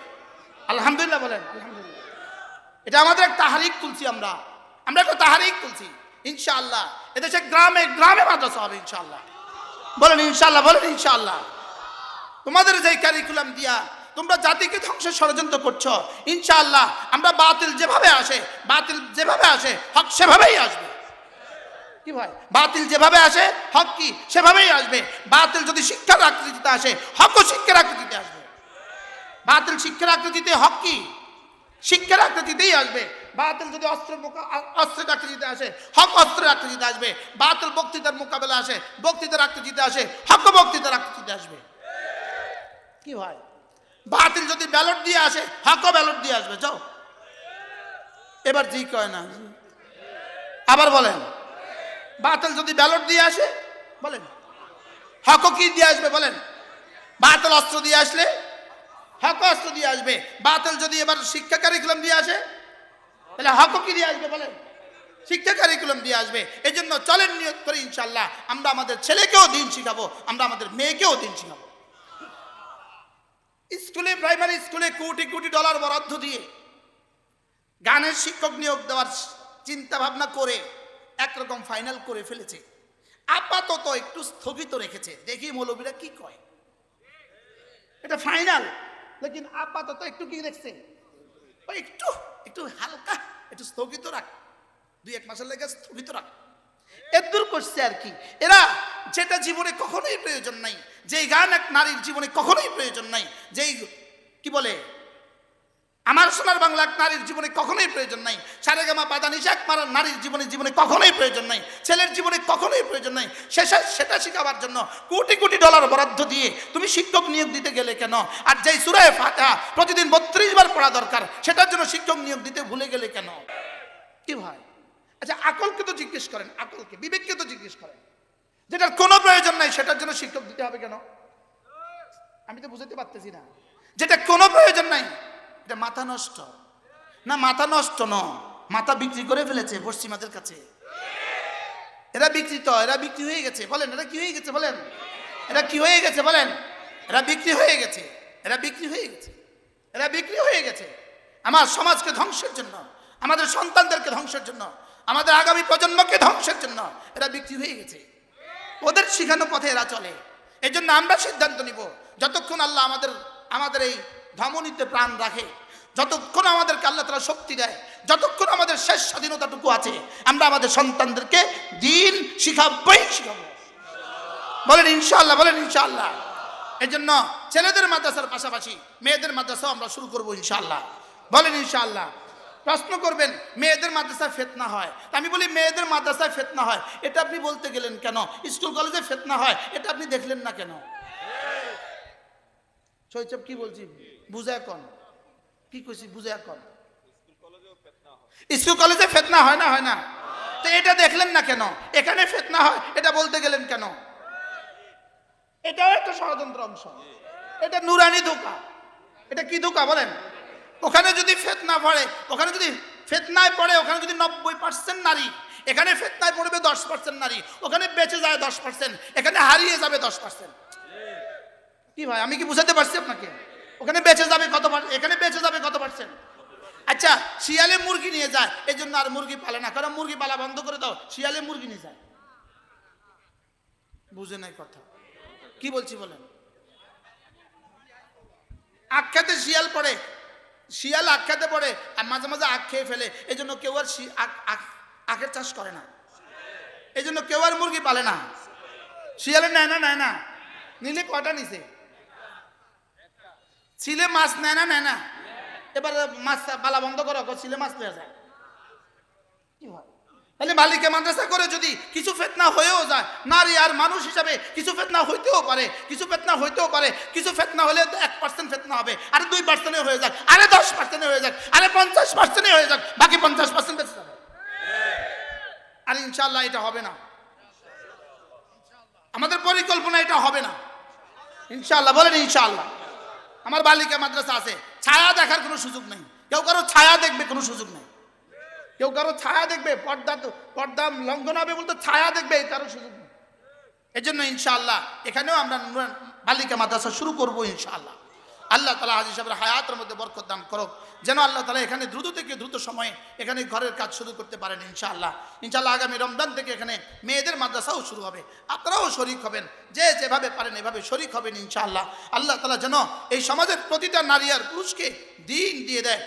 আলহামদুলিল্লাহ বলেন আলহামদুলিল্লাহ। এটা আমাদের এক তাহারিক তুলছি, আমরা একটা তাহারিক তুলছি। ইনশাআল্লাহ এদেশে গ্রামে গ্রামে মাদ্রাসা হবে ইনশাআল্লাহ। বলেন ইনশাআল্লাহ, বলেন ইনশাআল্লাহ। তোমাদের যে কারিকুলাম দিয়া তোমরা জাতিকে ধ্বংসের ষড়যন্ত্র করছো, ইনশাআল্লাহ আমরা বাতিল যেভাবে আসে হক সেভাবেই আসবে। কি ভাই? বাতিল যেভাবে আসে হক কি সেভাবেই আসবে। বাতিল যদি শিক্ষার আকৃতিতে আসে, হকও শিক্ষার আকৃতিতে আসবে। বাতিল শিক্ষার আকৃতিতে, হক কি শিক্ষার আকৃতিতেই আসবে। বাতিল যদি অস্ত্রের আকৃতিতে আসে, হক অস্ত্রের আকৃতিতে আসবে। বাতিল বক্তৃতার মোকাবেলা আসে, বক্তৃতার আকৃতিতে আসে, হক বক্তৃতার আকৃতিতে আসবে। কি হয়? বাতিল যদি ব্যালট দিয়ে আসে, হকও ব্যালট দিয়ে আসবে। যাও এবার জি কয় না, আবার বলেন। বাতিল যদি ব্যালট দিয়ে আসে, বলেন হকও কি দিয়ে আসবে? বলেন। বাতিল অস্ত্র দিয়ে আসলে হক অস্ত্র দিয়ে আসবে। বাতিল যদি এবার শিক্ষা কারিকুলাম দিয়ে আসে, তাহলে হকও কি দিয়ে আসবে? বলেন শিক্ষা কারিকুলাম দিয়ে আসবে। এই জন্য চলেন নিয়ত করি ইনশাল্লাহ আমরা আমাদের ছেলেকেও দিন শিখাবো, আমরা আমাদের মেয়েকেও দিন শিখাবো। স্কুলে, প্রাইমারি স্কুলে কোটি কোটি ডলার বরাদ্দ দিয়ে গানের শিক্ষক নিয়োগ দেওয়ার চিন্তা ভাবনা করে একরকম ফাইনাল করে ফেলেছে। আপাতত একটু স্থগিত রেখেছে, দেখি মৌলবীরা কি কয়। এটা ফাইনাল, লেকিন আপাতত একটু কি দেখছে, একটু একটু হালকা একটু স্থগিত রাখ, 2-1 মাসের লেগে স্থগিত রাখ, এদূর করছে আর কি। এরা যেটা জীবনে কখনোই প্রয়োজন নাই, যেই গান এক নারীর জীবনে কখনোই প্রয়োজন নাই, যেই কি বলে আমার সোনার বাংলা এক নারীর জীবনে কখনোই প্রয়োজন নাই, সারেগামা পাদানিশা এক নারীর জীবনে কখনোই প্রয়োজন নাই, ছেলের জীবনে কখনোই প্রয়োজন নাই, সেটা শেখাবার জন্য কোটি কোটি ডলার বরাদ্দ দিয়ে তুমি শিক্ষক নিয়োগ দিতে গেলে কেন? আর যেই সূরা ফাতিহা প্রতিদিন 32 বার পড়া দরকার, সেটার জন্য শিক্ষক নিয়োগ দিতে ভুলে গেলে কেন? কি ভাই? আচ্ছা আকলকে তো জিজ্ঞেস করেন, আকলকে, বিবেককে তো জিজ্ঞেস করেন, যেটার কোনো প্রয়োজন নাই সেটার জন্য শিক্ষক দিতে হবে কেন? আমি তো বুঝতে পারতেছি না। যেটা কোনো প্রয়োজন নাই, এটা মাথা নষ্ট না? মাথা নষ্ট ন, মাথা বিক্রি করে ফেলেছে পশ্চিমাদের কাছে। এরা বিক্রিত, এরা বিক্রি হয়ে গেছে। বলেন এরা কি হয়ে গেছে? বলেন এরা কি হয়ে গেছে? বলেন এরা বিক্রি হয়ে গেছে, এরা বিক্রি হয়ে গেছে, এরা বিক্রি হয়ে গেছে আমার সমাজকে ধ্বংসের জন্য, আমাদের সন্তানদেরকে ধ্বংসের জন্য, আমাদের আগামী প্রজন্মকে ধ্বংসের জন্য এরা বিক্রি হয়ে গেছে। ওদের শিখানো পথে এরা চলে। এই জন্য আমরা সিদ্ধান্ত নিব, যতক্ষণ আল্লাহ আমাদের এই ধমনীতে প্রাণ রাখে, যতক্ষণ আমাদেরকে আল্লাহ তাআলা শক্তি দেয়, যতক্ষণ আমাদের শেষ স্বাধীনতাটুকু আছে, আমরা আমাদের সন্তানদেরকে দ্বীন শিখাবই শিখাবো। বলেন ইনশাআল্লাহ, বলেন ইনশাআল্লাহ। এই জন্য ছেলেদের মাদ্রাসার পাশাপাশি মেয়েদের মাদ্রাসাও আমরা শুরু করবো ইনশাআল্লাহ। বলেন ইনশাআল্লাহ। প্রশ্ন করবেন মেয়েদের মাদ্রাসায় ফিতনা হয়, আমি বলি মেয়েদের মাদ্রাসায় ফিতনা হয় এটা আপনি বলতে গেলেন কেন? স্কুল কলেজে ফিতনা হয় এটা আপনি দেখলেন না কেন? শৈশব কি বলছি বুঝা এখন, কি কইছি বুঝা এখন? স্কুল কলেজে ফিতনা হয় না? হয় না? তো এটা দেখলেন না কেন? এখানে ফিতনা হয় এটা বলতে গেলেন কেন? এটাও একটা ষড়যন্ত্র অংশ, এটা নুরানি ধোঁকা। এটা কি ধোঁকা বলেন? ওখানে যদি ফিতনা পড়ে, ওখানে যদি ফিতনায় পড়ে, ওখানে যদি 90% নারী, এখানে ফিতনায় পড়বে 10% নারী, ওখানে বেঁচে যায় 10%, এখানে হারিয়ে যাবে 10%। কি ভাই আমি কি বুঝাতে পারছি আপনাকে? ওখানে বেঁচে যাবে কত, এখানে বেঁচে যাবে কত %? আচ্ছা শিয়ালে মুরগি নিয়ে যায়, এই জন্য আর মুরগি পালে না, কারণ মুরগি পালা বন্ধ করে দাও, শিয়ালে মুরগি নিয়ে যায়। বুঝে নাই কথা কি বলছি বলেন? আখ্যাতে শিয়াল পড়ে, শিয়াল আখ্যাতে পড়ে আর মাঝে মাঝে আখ খেয়ে ফেলে, এই জন্য কেউ আর আখের চাষ করে না, এই জন্য কেউ আর মুরগি পালে না। শিয়ালে নেয় না নিলে কয়টা নিছে? ছিলে মাছ নেয় না এবার মাছ পালা বন্ধ করো, ছিলে মাছ নেওয়া যায়। কি হয় তাহলে বালিকা মাদ্রাসা করে যদি কিছু ফিতনা হয়েও যায়, নারী আর মানুষ হিসাবে কিছু ফিতনা হইতেও পারে, কিছু ফিতনা হইতেও পারে, কিছু ফিতনা হলে 1% ফিতনা হবে, আরে 2% হয়ে যাক, আরে 10% হয়ে যাক, আরে 50% হয়ে যাক, বাকি 50% বেঁচে যাবে। আর ইনশাআল্লাহ এটা হবে না, আমাদের পরিকল্পনা এটা হবে না ইনশাআল্লাহ। বলেন ইনশাআল্লাহ। আমার বালিকা মাদ্রাসা আছে, ছায়া দেখার কোনো সুযোগ নেই, কেউ কারো ছায়া দেখবে কোনো সুযোগ নেই, কেউ কারো ছায়া দেখবে, পর্দা লঙ্ঘন হবে বলতে ছায়া দেখবে কারো সুযোগ নেই। এই জন্য ইনশাআল্লাহ এখানেও আমরা বালিকা মাদ্রাসা শুরু করবো ইনশাআল্লাহ। আল্লাহ তাআলা হাজী সাহেবের হায়াতের মধ্যে বরকত দান করুক, যেন আল্লাহ তাআলা এখানে দ্রুত থেকে দ্রুত সময়ে এখানে ঘরের কাজ শুরু করতে পারেন ইনশাআল্লাহ। ইনশাআল্লাহ আগামী রমজান থেকে এখানে মেয়েদের মাদ্রাসাও শুরু হবে, আপনারাও শরীক হবেন, যে যেভাবে পারেন এভাবে শরীক হবেন ইনশাআল্লাহ। আল্লাহ তাআলা যেন এই সমাজের প্রতিটা নারী আর পুরুষকে দিন দিয়ে দেয়,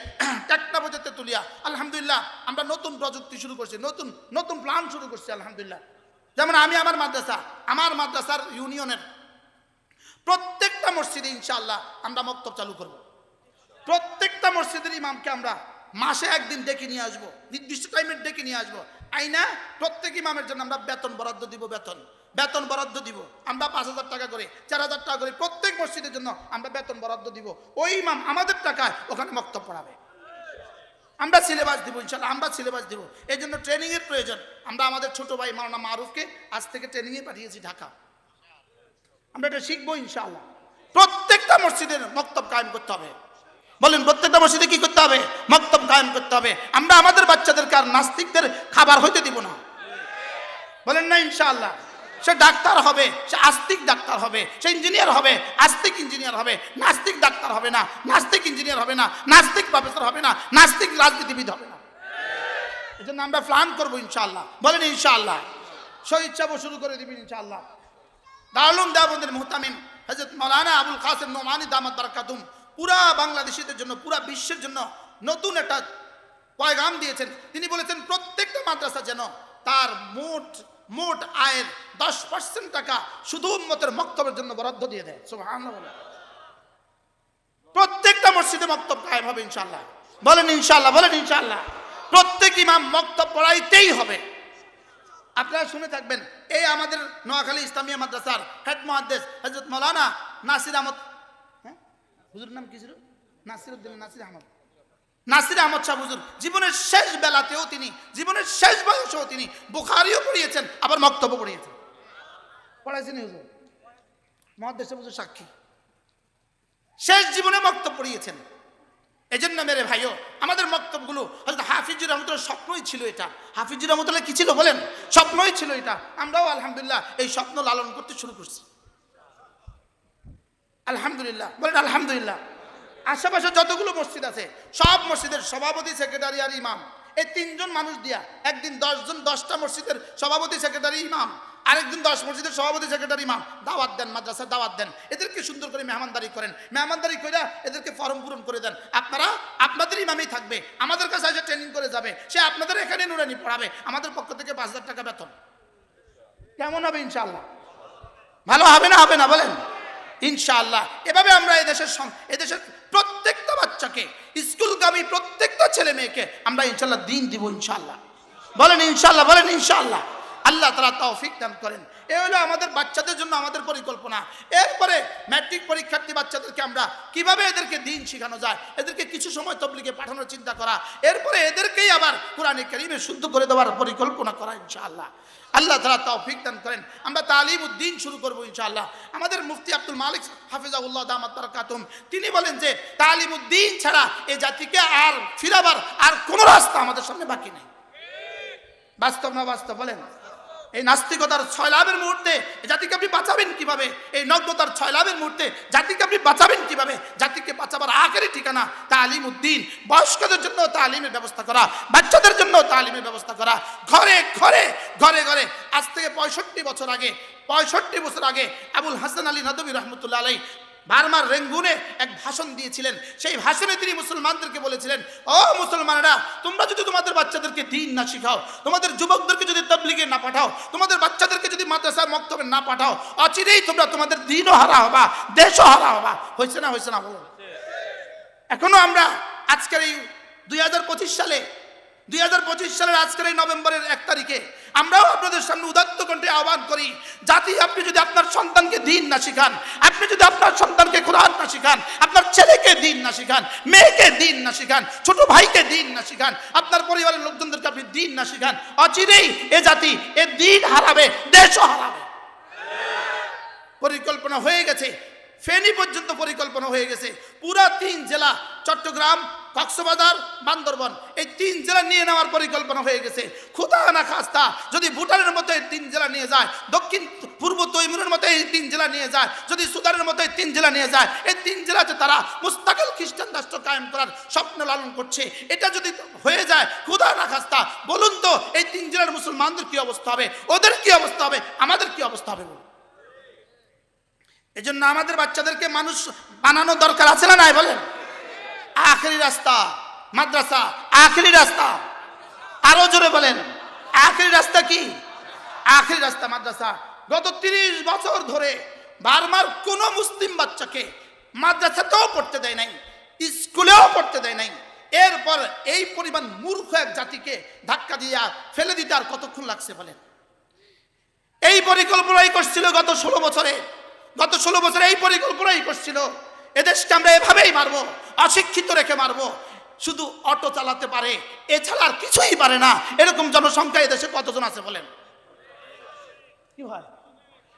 টাকটা বোঝাতে তুলিয়া। আলহামদুলিল্লাহ আমরা নতুন প্রযুক্তি শুরু করছি, নতুন প্ল্যান শুরু করছি আলহামদুলিল্লাহ। যেমন আমি আমার মাদ্রাসার ইউনিয়নের প্রত্যেকটা মসজিদে ইনশাআল্লাহ আমরা মক্তব চালু করব। প্রত্যেকটা মসজিদের ইমামকে আমরা মাসে একদিন ডেকে নিয়ে আসবো, নির্দিষ্ট টাইমে ডেকে নিয়ে আসবো, আইনা প্রত্যেক ইমামের জন্য আমরা বেতন বরাদ্দ দিব, বেতন বেতন বরাদ্দ দিব, আমরা 5,000 টাকা করে 4,000 টাকা করে প্রত্যেক মসজিদের জন্য আমরা বেতন বরাদ্দ দিব। ওই ইমাম আমাদের টাকায় ওখানে মক্তব পড়াবে। আমরা সিলেবাস দিব ইনশাআল্লাহ, আমরা সিলেবাস দিব। এই জন্য ট্রেনিংয়ের প্রয়োজন। আমরা আমাদের ছোট ভাই মাওলানা মারুফকে আজ থেকে ট্রেনিংয়ে পাঠিয়েছি ঢাকা। আমরা এটা শিখবো ইনশাআল্লাহ। প্রত্যেকটা মসজিদের মক্তব কায়েম করতে হবে। বলেন প্রত্যেকটা মসজিদে কি করতে হবে? মক্তব কায়েম করতে হবে। আমরা আমাদের বাচ্চাদেরকে আর নাস্তিকদের খাবার হইতে দিব না। বলেন না ইনশাআল্লাহ। সে ডাক্তার হবে, সে আস্তিক ডাক্তার হবে, সে ইঞ্জিনিয়ার হবে, আস্তিক ইঞ্জিনিয়ার হবে। নাস্তিক ডাক্তার হবে না, নাস্তিক ইঞ্জিনিয়ার হবে না, নাস্তিক প্রফেসর হবে না, নাস্তিক রাজনীতিবিদ হবে না। এই জন্য আমরা প্ল্যান করবো ইনশাআল্লাহ। বলেন ইনশাআল্লাহ। স্বইচ্ছাবো শুরু করে দিবেন ইনশাআল্লাহ। দারুল উলুম দেওবন্দের মুহতামিম হযরত মাওলানা আবুল কাসেম নোমানী দামাত বারাকাতুম পুরা বাংলাদেশীদের জন্য, পুরা বিশ্বের জন্য নতুন একটা পয়গাম দিয়েছেন। তিনি বলেছেন প্রত্যেকটা মাদ্রাসা যেন তার মোট আয়ের 10% টাকা শুধু উম্মতের মক্তবের জন্য বরাদ্দ দিয়ে দেয়। সুবহানাল্লাহ। প্রত্যেকটা মসজিদে মক্তব কায়েম হবে ইনশাআল্লাহ। বলেন ইনশাআল্লাহ, বলেন ইনশাআল্লাহ। প্রত্যেক ইমাম মক্তব পড়াইতেই হবে। আপনারা শুনে থাকবেন, এই আমাদের নোয়াখালী ইসলামিয়া মাদ্রাসার হেড মুহাদ্দিস হযরত মাওলানা নাসির আহমদ, হুজুর নাম কি ছিল? নাসির আহমদ সাহেব হুজুর জীবনের শেষ বেলাতেও তিনি, জীবনের শেষ বয়সেও তিনি বুখারীও পড়িয়েছেন, আবার মক্তব পড়িয়েছেন। পড়াইছেন হুজুর, মুহাদ্দিস সাহেব হুজুর সাক্ষী। শেষ জীবনে মক্তব পড়িয়েছেন। এজন্য মেরে ভাইও আমাদের মক্তবগুলো হযরত হাফিজুর রহমাতুল্লাহ স্বপ্নই ছিল এটা। হাফিজুর রহমাতুল্লাহ কি ছিল বলেন? স্বপ্নই ছিল এটা। আমরাও আলহামদুলিল্লাহ এই স্বপ্ন লালন করতে শুরু করছি। আলহামদুলিল্লাহ, বলেন আলহামদুলিল্লাহ। আশেপাশে যতগুলো মসজিদ আছে সব মসজিদের সভাপতি, সেক্রেটারি আর ইমাম, এই 3 জন মানুষ দিয়া একদিন 10 জন 10টা মসজিদের সভাপতি, সেক্রেটারি, ইমাম, আরেকদিন 10 মসজিদের সভাপতি, সেক্রেটারি, ইমাম দাওয়াত দেন, মাদ্রাসা দাওয়াত দেন। এদেরকে সুন্দর করে মেহমানদারি করেন। মেহমানদারি করে এদেরকে ফর্ম পূরণ করে দেন। আপনারা আপনাদের ইমামই থাকবে, আমাদের কাছে এসে ট্রেনিং করে যাবে, সে আপনাদের এখানে নুরানি পড়াবে, আমাদের পক্ষ থেকে 5,000 টাকা বেতন। কেমন হবে ইনশাআল্লাহ? ভালো হবে না? হবে না? বলেন ইনশাআল্লাহ। এভাবে আমরা এদেশের প্রত্যেকটা বাচ্চাকে, স্কুলগামী প্রত্যেকটা ছেলে মেয়েকে আমরা ইনশাআল্লাহ দিন দিব ইনশাআল্লাহ। বলেন ইনশাআল্লাহ, বলেন ইনশাআল্লাহ। আল্লাহ তাআলা তৌফিক দান করেন। এই হলো আমাদের বাচ্চাদের জন্য আমাদের পরিকল্পনা। এরপরে ম্যাট্রিক পরীক্ষার্থী বাচ্চাদেরকে আমরা কিভাবে এদেরকে দিন শেখানো যায়, এদেরকে কিছু সময় তাবলীগে পাঠানোর চিন্তা করা, এরপরে এদেরকেই আবার কোরআনে কারীমে শুদ্ধ করে দেওয়ার পরিকল্পনা করা ইনশাআল্লাহ। আল্লাহ তাআলা তৌফিক দান করেন। আমরা তালিমউদ্দিন শুরু করব ইনশাআল্লাহ। আমাদের মুফতি আব্দুল মালিক হাফিজাহুল্লাহ দামাত বারাকাতুম তিনি বলেন যে তালিমউদ্দিন ছাড়া এই জাতিকে আর ফিরাবার আর কোনো রাস্তা আমাদের সামনে বাকি নেই। বাস্তব না বাস্তব? বলেন। এই নাস্তিকতার ছয়লাভের মুহূর্তে জাতিকে আপনি বাঁচাবেন কিভাবে? এই নগ্নতার ছয়লাভের মুহূর্তে জাতিকে আপনি বাঁচাবেন কিভাবে? জাতিকে বাঁচাবার আখেরি ঠিকানা তালিমউদ্দিন। বয়স্কদের জন্য তালিমের ব্যবস্থা করা, বাচ্চাদের জন্য তালিমের ব্যবস্থা করা, ঘরে ঘরে ঘরে ঘরে। আজ থেকে 65 বছর আগে আবুল হাসান আলী নদভী রহমতুল্লাহ আলাইহি বার্মার রেঙ্গুনে এক ভাষণ দিয়েছিলেন। সেই ভাষণে তিনি মুসলমানদেরকে বলেছিলেন, ও মুসলমানেরা, তোমরা যদি তোমাদের বাচ্চাদেরকে দ্বীন না শিখাও, তোমাদের যুবকদেরকে যদি তাবলীগে না পাঠাও, তোমাদের বাচ্চাদেরকে যদি মাদ্রাসা মক্তবে না পাঠাও, অচিরেই তোমরা তোমাদের দ্বীনও হারা হবা, দেশও হারা হবা। হয়েছে না? হয়েছে না? বলো। এখনো আমরা আজকের এই 2025 সালের আজকের এই নভেম্বরের 1 তারিখে আমরাও আপনাদের সামনে উদাত্ত কণ্ঠে আহ্বান করি, জাতি, আপনি যদি আপনার সন্তানকে দ্বীন না শিখান, আপনি যদি আপনার সন্তানকে কোরআন না শিখান, আপনার ছেলেকে দ্বীন না শিখান, মেয়েকে দ্বীন না শিখান, ছোট ভাইকে দ্বীন না শিখান, আপনার পরিবারের লোকজনদেরকে আপনি দ্বীন না শিখান, অচিরেই এ জাতি এ দ্বীন হারাবে, দেশও হারাবে। পরিকল্পনা হয়ে গেছে, ফেনী পর্যন্ত পরিকল্পনা হয়ে গেছে। পুরা 3 জেলা, চট্টগ্রাম, কক্সবাজার, বান্দরবান, এই 3 জেলা নিয়ে নেওয়ার পরিকল্পনা হয়ে গেছে। খুদা না খাস্তা যদি ভুটানের মতো এই 3 জেলা নিয়ে যায়, দক্ষিণ পূর্ব তৈমুরের মতো এই 3 জেলা নিয়ে যায়, যদি সুদানের মতো এই 3 জেলা নিয়ে যায়, এই 3 জেলাতে তারা মুস্তাকিল খ্রিস্টান রাষ্ট্র কায়েম করার স্বপ্ন লালন করছে। এটা যদি হয়ে যায়, খুদা না খাস্তা, বলুন তো এই 3 জেলার মুসলমানদের কি অবস্থা হবে? ওদের কি অবস্থা হবে? আমাদের কি অবস্থা হবে? এজন্য আমাদের বাচ্চাদেরকে মানুষ বানানো দরকার আছে না নাই? বলেন। আখেরি রাস্তা মাদ্রাসা, আখেরি রাস্তা। আরো জোরে বলেন, আখেরি রাস্তা কি? আখেরি রাস্তা মাদ্রাসা। গত 30 বছর ধরে বার্মার কোন মুসলিম বাচ্চাকে মাদ্রাসাতেও পড়তে দেয় নাই, স্কুলেও পড়তে দেয় নাই। এরপর এই পরিমাণ মূর্খ এক জাতিকে ধাক্কা দিয়া ফেলে দিতে আর কতক্ষণ লাগছে বলেন? এই পরিকল্পনাই করছিল গত 16 বছরে, গত 16 বছরে এই পরিকল্পনাই করছিল এদেশকে আমরা এভাবেই মারবো, অশিক্ষিত রেখে মারবো, শুধু অটো চালাতে পারে, এছাড়া আর কিছুই পারে না, এরকম জনসংখ্যা এদেশে কতজন আছে বলেন? কি হয়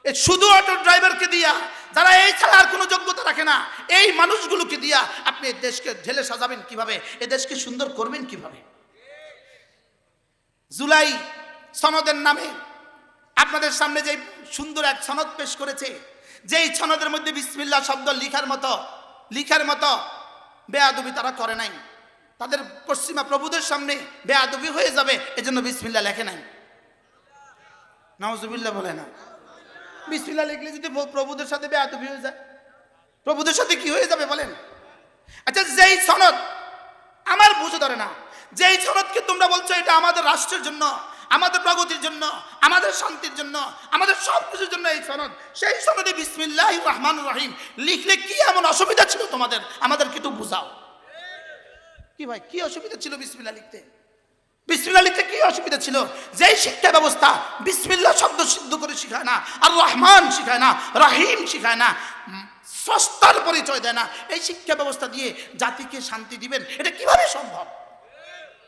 এই শুধু অটো ড্রাইভারকে দিয়া, যারা এই ছাড়া আর কোনো যোগ্যতা রাখে না, এই মানুষগুলোকে দিয়া আপনি দেশকে ঢেলে সাজাবেন কিভাবে? এ দেশকে সুন্দর করবেন কিভাবে? জুলাই সনদের নামে আপনাদের সামনে যে সুন্দর এক সনদ পেশ করেছে, যেই সনদের মধ্যে বিসমিল্লাহ শব্দ লিখার মতো বেয়াদবি তারা করে নাই। তাদের পশ্চিমা প্রভুদের সামনে বেয়াদবি হয়ে যাবে এজন্য বিসমিল্লাহ লেখে নাই। নাউজুবিল্লাহ বলে না। বিসমিল্লাহ লিখলে যদি প্রভুদের সাথে বেয়াদবি হয়ে যায়, প্রভুদের সাথে কি হয়ে যাবে বলেন? আচ্ছা, যেই সনদ আমার বুঝে ধরে না, যেই সনদকে তোমরা বলছো এটা আমাদের রাষ্ট্রের জন্য, আমাদের প্রগতির জন্য, আমাদের শান্তির জন্য, আমাদের সব কিছুর জন্য এই সনদ, সেই সনদে বিসমিল্লাহির রহমানির রহিম লিখলে কি এমন অসুবিধা ছিল তোমাদের? আমাদেরকে একটু বুঝাও। কি ভাই, কি অসুবিধা ছিল বিসমিল্লাহ লিখতে? বিসমিল্লাহ লিখতে কি অসুবিধা ছিল? যেই শিক্ষা ব্যবস্থা বিসমিল্লাহ শব্দ সিদ্ধ করে শিখায় না, আর রহমান শিখায় না, রহিম শিখায় না, স্রষ্টার পরিচয় দেয় না, এই শিক্ষা ব্যবস্থা দিয়ে জাতিকে শান্তি দিবেন, এটা কিভাবে সম্ভব?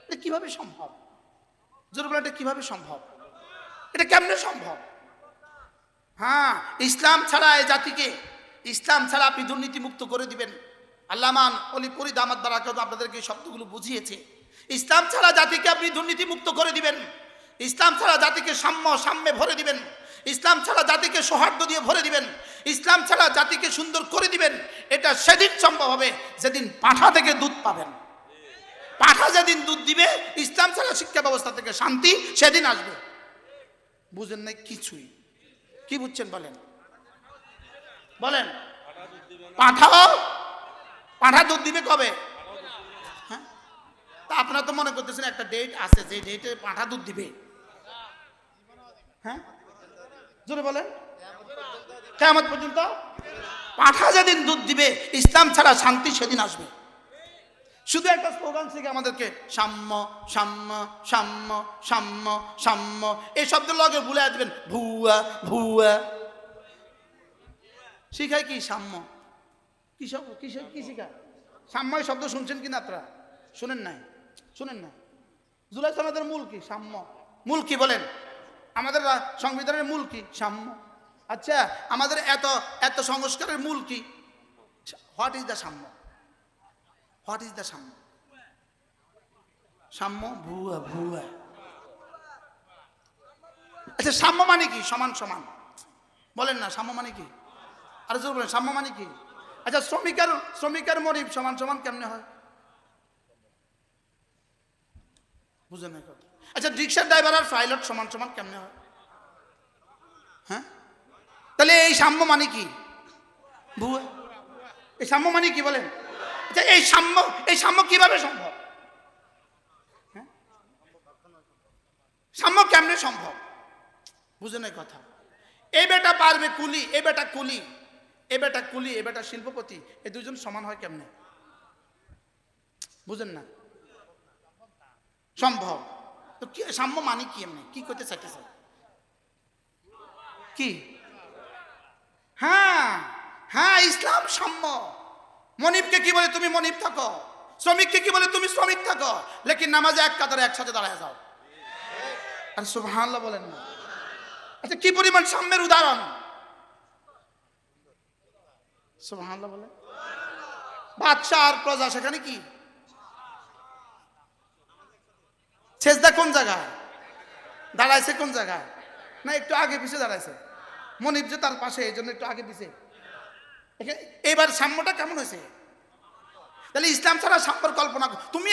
এটা কিভাবে সম্ভব? জোর বলে এটা কিভাবে সম্ভব? এটা কেমনে সম্ভব? হ্যাঁ, ইসলাম ছাড়া এই জাতিকে, ইসলাম ছাড়া আপনি দুর্নীতি মুক্ত করে দিবেন। আল্লামান অলি পরি দামাত বারাকাত আপনাদেরকে এই শব্দগুলো বুঝিয়েছে। ইসলাম ছাড়া জাতিকে আপনি দুর্নীতি মুক্ত করে দিবেন, ইসলাম ছাড়া জাতিকে সাম্যে ভরে দিবেন, ইসলাম ছাড়া জাতিকে সৌহার্দ্য দিয়ে ভরে দিবেন, ইসলাম ছাড়া জাতিকে সুন্দর করে দিবেন, এটা সেদিন সম্ভব হবে যেদিন পাঁঠা থেকে দুধ পাবেন। পাঁঠা যেদিন দুধ দিবে, ইসলাম ছাড়া শিক্ষা ব্যবস্থা থেকে শান্তি সেদিন আসবে। বুঝেন নাই কিছুই? কি বুঝছেন বলেন? বলেন। পাঁঠা দুধ দিবে কবে? হ্যাঁ, তা আপনারা তো মনে করতেছেন একটা ডেট আছে যে ডেটে পাঁঠা দুধ দিবে। হ্যাঁ, জোরে বলেন। কিয়ামত পর্যন্ত পাঁঠা যেদিন দুধ দিবে, ইসলাম ছাড়া শান্তি সেদিন আসবে। শুধু একটা স্লোগান শিখে আমাদেরকে সাম্য সাম্য সাম্য সাম্য সাম্য এই শব্দের লগে ভুলে আসবেন, ভুয়া ভুয়া শিখায় কি সাম্য? কি সব কি শিখায়? সাম্য শব্দ শুনছেন কিনা আপনারা? শুনেন নাই? শুনেন না? জুলাই সনদের মূল কি? সাম্য। মূল কি বলেন? আমাদের সংবিধানের মূল কি? সাম্য। আচ্ছা, আমাদের এত এত সংস্কারের মূল কি? হোয়াট ইজ দ্য সাম্য? হোয়াট ইজ দ্য সাম্য? সাম্য ভুয়া ভুয়া। আচ্ছা, সাম্য মানে কি? সমান সমান বলেন না, সাম্য মানে কি? আর জোর বলেন, সাম্য মানে কি? আচ্ছা, শ্রমিকের মরিব সমান সমান কেমনে হয়? বুঝেন না কথা? আচ্ছা, রিক্সার ড্রাইভার আর পাইলট সমান সমান কেমনে হয়? হ্যাঁ, তাহলে এই সাম্য মানে কি? ভুয়া। এই সাম্য মানে কি বলেন? আচ্ছা, এই সাম্য কিভাবে সম্ভব? হ্যাঁ, সাম্য কেমনে সম্ভব? বুঝেন এই কথা? এই বেটা পারবে কুলি, এই বেটা কুলি, এ বেটা কুলি, এ বেটা শিল্পপতি, এই দুজন সমান হয় কেমনে? বুঝেন না? সম্ভব। তো কি সাম্য মানে কি? এমনি কি করতে চাইতেছে? কি? হ্যাঁ হ্যাঁ, ইসলাম সাম্য। মনিবকে কি বলে? তুমি মনিব থাকো। শ্রমিককে কি বলে? তুমি শ্রমিক থাকো। লেকিন নামাজে এক কাতারে একসাথে দাঁড়ায় যাও। আর সুবহানাল্লাহ বলেন না? আচ্ছা, কি পরিমাণ সাম্যের উদাহরণ! সুবহানাল্লাহ বলে। বাদশা আর প্রজা, সেখানে কি সেজদা কোন জায়গায় দাঁড়াইছে? কোন জায়গায়? না একটু আগে পিছে দাঁড়াইছে। মনিব যে তার পাশে, এই জন্য একটু আগে পিছে। এবার সাম্যটা কেমন হয়েছে? তাহলে ইসলাম ছাড়া সাম্যের কল্পনা তুমি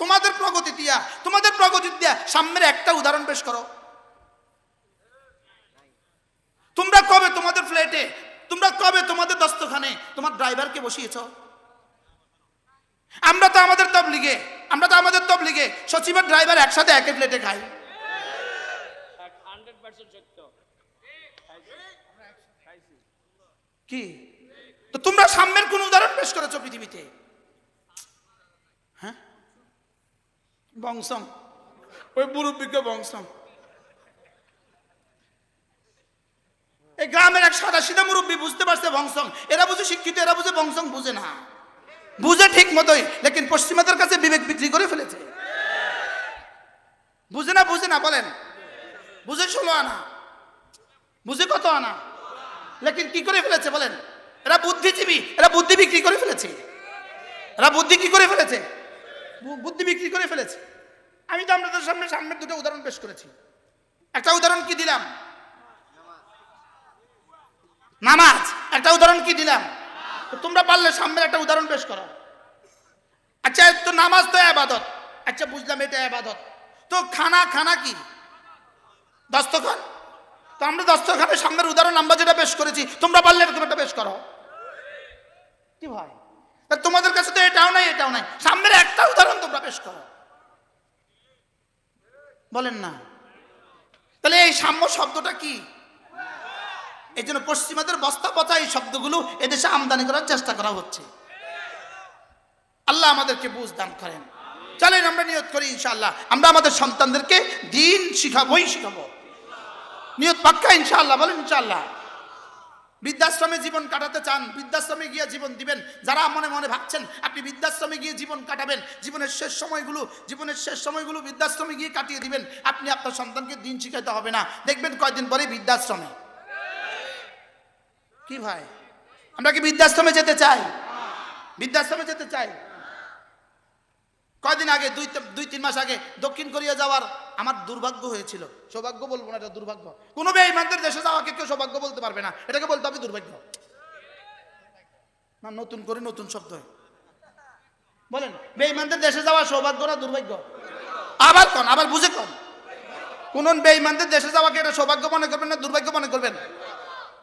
তোমাদের প্রগতি দিয়া সাম্যের একটা উদাহরণ পেশ করো। তোমরা কবে তোমাদের ফ্ল্যাটে, তোমরা কবে তোমাদের দস্তখানে তোমার ড্রাইভারকে বসিয়েছ? আমরা তো আমাদের তবলিগে সচিবের ড্রাইভার একসাথে একই ফ্ল্যাটে খাই। কি? তো তোমরা সাম্যের কোন উদাহরণ পেশ করেছো পৃথিবীতে? হ্যাঁ, বংশম, ওই মুরব্বিকে বংশম। এই গ্রামের এক সাদা সিধা মুরব্বী বুঝতে পারছে বংশং, এরা বুঝে শিক্ষিত, এরা বুঝে বংশং বুঝে না, বুঝে ঠিক মতোই, লেকিন পশ্চিমাদের কাছে বিবেক বিক্রি করে ফেলেছে। বুঝে না বলেন, বুঝে 16 আনা, বুঝে কত আনা, লেকিন কি করে ফেলেছে বলেন? এরা বুদ্ধিজীবী, এরা বুদ্ধি বিক্রি করে ফেলেছে, এরা বুদ্ধি কি করে ফেলেছে? বুদ্ধি বিক্রি করে ফেলেছে। আমি তো আপনাদের সামনে দুটো উদাহরণ পেশ করেছি। একটা উদাহরণ কি দিলাম? নামাজ। একটা উদাহরণ কি দিলাম? তোমরা পারলে সামনের একটা উদাহরণ পেশ করো। আচ্ছা, তো নামাজ তো ইবাদত, আচ্ছা বুঝলাম এটা ইবাদত, তো খানা কি? দস্তরখান। তো আমরা দস্তরখানের সামনের উদাহরণ আমরা যেটা পেশ করেছি, তোমরা পারলে এরকম একটা পেশ করো। কি ভাই, তোমাদের কাছে তো এটাও নাই সামনের একটা উদাহরণ তোমরা পেশ করো, বলেন না? তাহলে এই সাম্য শব্দটা কি? এই জন্য পশ্চিমাদের বস্তা পচা এই শব্দগুলো এদেশে আমদানি করার চেষ্টা করা হচ্ছে। আল্লাহ আমাদেরকে বুঝ দান করেন। চলেন আমরা নিয়ত করি, ইনশাআল্লাহ আমরা আমাদের সন্তানদেরকে দ্বীন শিখাবো। নিয়ত পাক্কা ইনশাআল্লাহ, বলেন ইনশাআল্লাহ। বৃদ্ধাশ্রমে জীবন কাটাতে চান, বৃদ্ধাশ্রমে গিয়ে জীবন দিবেন। যারা মনে মনে ভাবছেন আপনি বৃদ্ধাশ্রমে গিয়ে জীবন কাটাবেন, জীবনের শেষ সময়গুলো বৃদ্ধাশ্রমে গিয়ে কাটিয়ে দিবেন, আপনি আপনার সন্তানকে দ্বীন শিখাইতে হবে না। দেখবেন কয়দিন পরে বৃদ্ধাশ্রমে। কি ভাই, আমরা কি বৃদ্ধাশ্রমে যেতে চাই? বৃদ্ধাশ্রমে যেতে চাই। কয়দিন আগে, 2-3 মাস আগে দক্ষিণ কোরিয়া যাওয়ার আমার দুর্ভাগ্য হয়েছিল। সৌভাগ্য বলবো না, এটা দুর্ভাগ্য। কোনো বেঈমানদের দেশে যাওয়াকে কেউ সৌভাগ্য বলতে পারবে না, এটাকে বলতে হবে দুর্ভাগ্য। না, নতুন করে নতুন শব্দ বলেন, বেঈমানদের দেশে যাওয়া সৌভাগ্য না দুর্ভাগ্য? আবার বুঝে কন, কোন বেঈমানদের দেশে যাওয়াকে এটা সৌভাগ্য মনে করবেন না দুর্ভাগ্য মনে করবেন?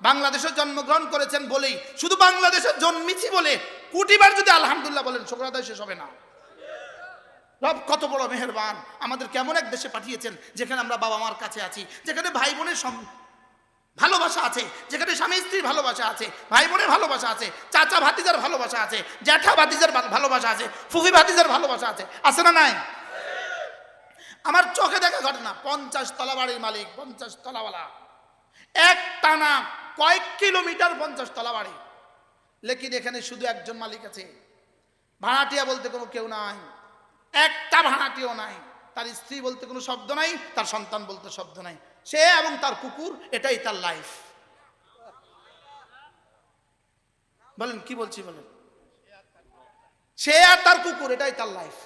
বাংলাদেশে জন্মগ্রহণ করেছেন বলেই, শুধু বাংলাদেশে জন্মেছি বলে কোটিবার যদি আলহামদুলিল্লাহ বলেন, শুকর আদায় শেষ হবে না। রব কত বড় মেহেরবান, আমাদের কেমন এক দেশে পাঠিয়েছেন যেখানে আমরা বাবা মার কাছে আছি, যেখানে ভাই বোনের ভালোবাসা আছে, যেখানে স্বামী স্ত্রীর ভালোবাসা আছে, ভাই বোনের ভালোবাসা আছে, চাচা ভাতিজার ভালোবাসা আছে, জ্যাঠা ভাতিজার ভালোবাসা আছে, ফুফি ভাতিজার ভালোবাসা আছে, আছে না নাই? আমার চোখে দেখা ঘটনা, 50 তলা বাড়ির মালিক, 50 তলাওয়ালা, এক টানা কয়েক কিলোমিটার 50 তলা বাড়ি, লেকিন এখানে শুধু একজন মালিক আছে, ভাড়াটিয়া বলতে কোনো কেউ নাই, একটা ভাড়াটিও নাই, তার স্ত্রী বলতে কোনো শব্দ নাই, তার সন্তান বলতে শব্দ নাই, সে এবং তার কুকুর, এটাই তার লাইফ। বলেন কি বলছি বলেন, সে আর তার কুকুর, এটাই তার লাইফ,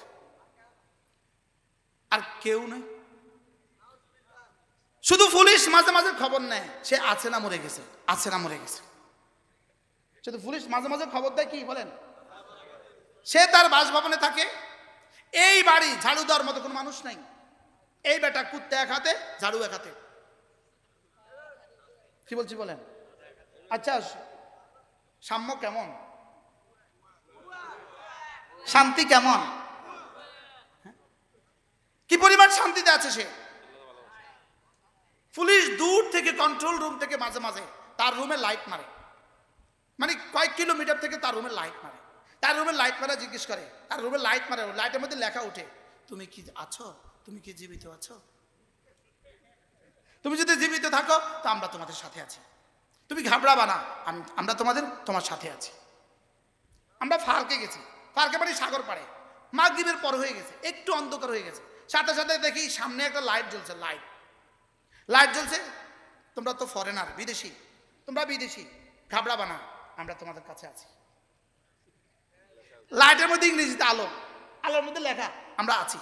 আর কেউ নেই। শুধু পুলিশ মাঝে মাঝে খবর নেয় সে আছে না মরে গেছে, আছে না মরে গেছে, শুধু পুলিশ মাঝে মাঝে খবর দেয় কি বলেন, সে তার বাসভবনে থাকে। এই বাড়ি ঝাড়ু দেওয়ার মতো কোনো মানুষ নাই, এই বেটা কুত্তে এক হাতে, ঝাড়ু এক হাতে। কি বলছি বলেন? আচ্ছা, সাম্য কেমন, শান্তি কেমন, কি পরিমাণ শান্তিতে আছে সে? পুলিশ দূর থেকে, কন্ট্রোল রুম থেকে মাঝে মাঝে তার রুমে লাইট মারে, মানে কয়েক কিলোমিটার থেকে তার রুমে লাইট মারে, তার রুমে লাইট মারা জিজ্ঞেস করে, তার রুমে লাইট মারে, লাইটের মধ্যে লেখা ওঠে, তুমি কি আছো, তুমি কি জীবিত আছো? তুমি যদি জীবিত থাকো তো আমরা তোমাদের সাথে আছি, তুমি ঘাবড়াবা না, আমরা তোমার সাথে আছি। আমরা ফার্কে গেছি, ফার্কে মানে সাগর পাড়ে, মাগরিবের পর হয়ে গেছে, একটু অন্ধকার হয়ে গেছে, সাথে সাথে দেখি সামনে একটা লাইট জ্বলছে, লাইট জ্বলছে। তোমরা তো ফরেনার, বিদেশি, তোমরা বিদেশি, ঘাবড়াবা না, আমরা তোমাদের কাছে আছি। লাইটের মধ্যে ইংরেজিতে আলোর মধ্যে লেখা আমরা আছি,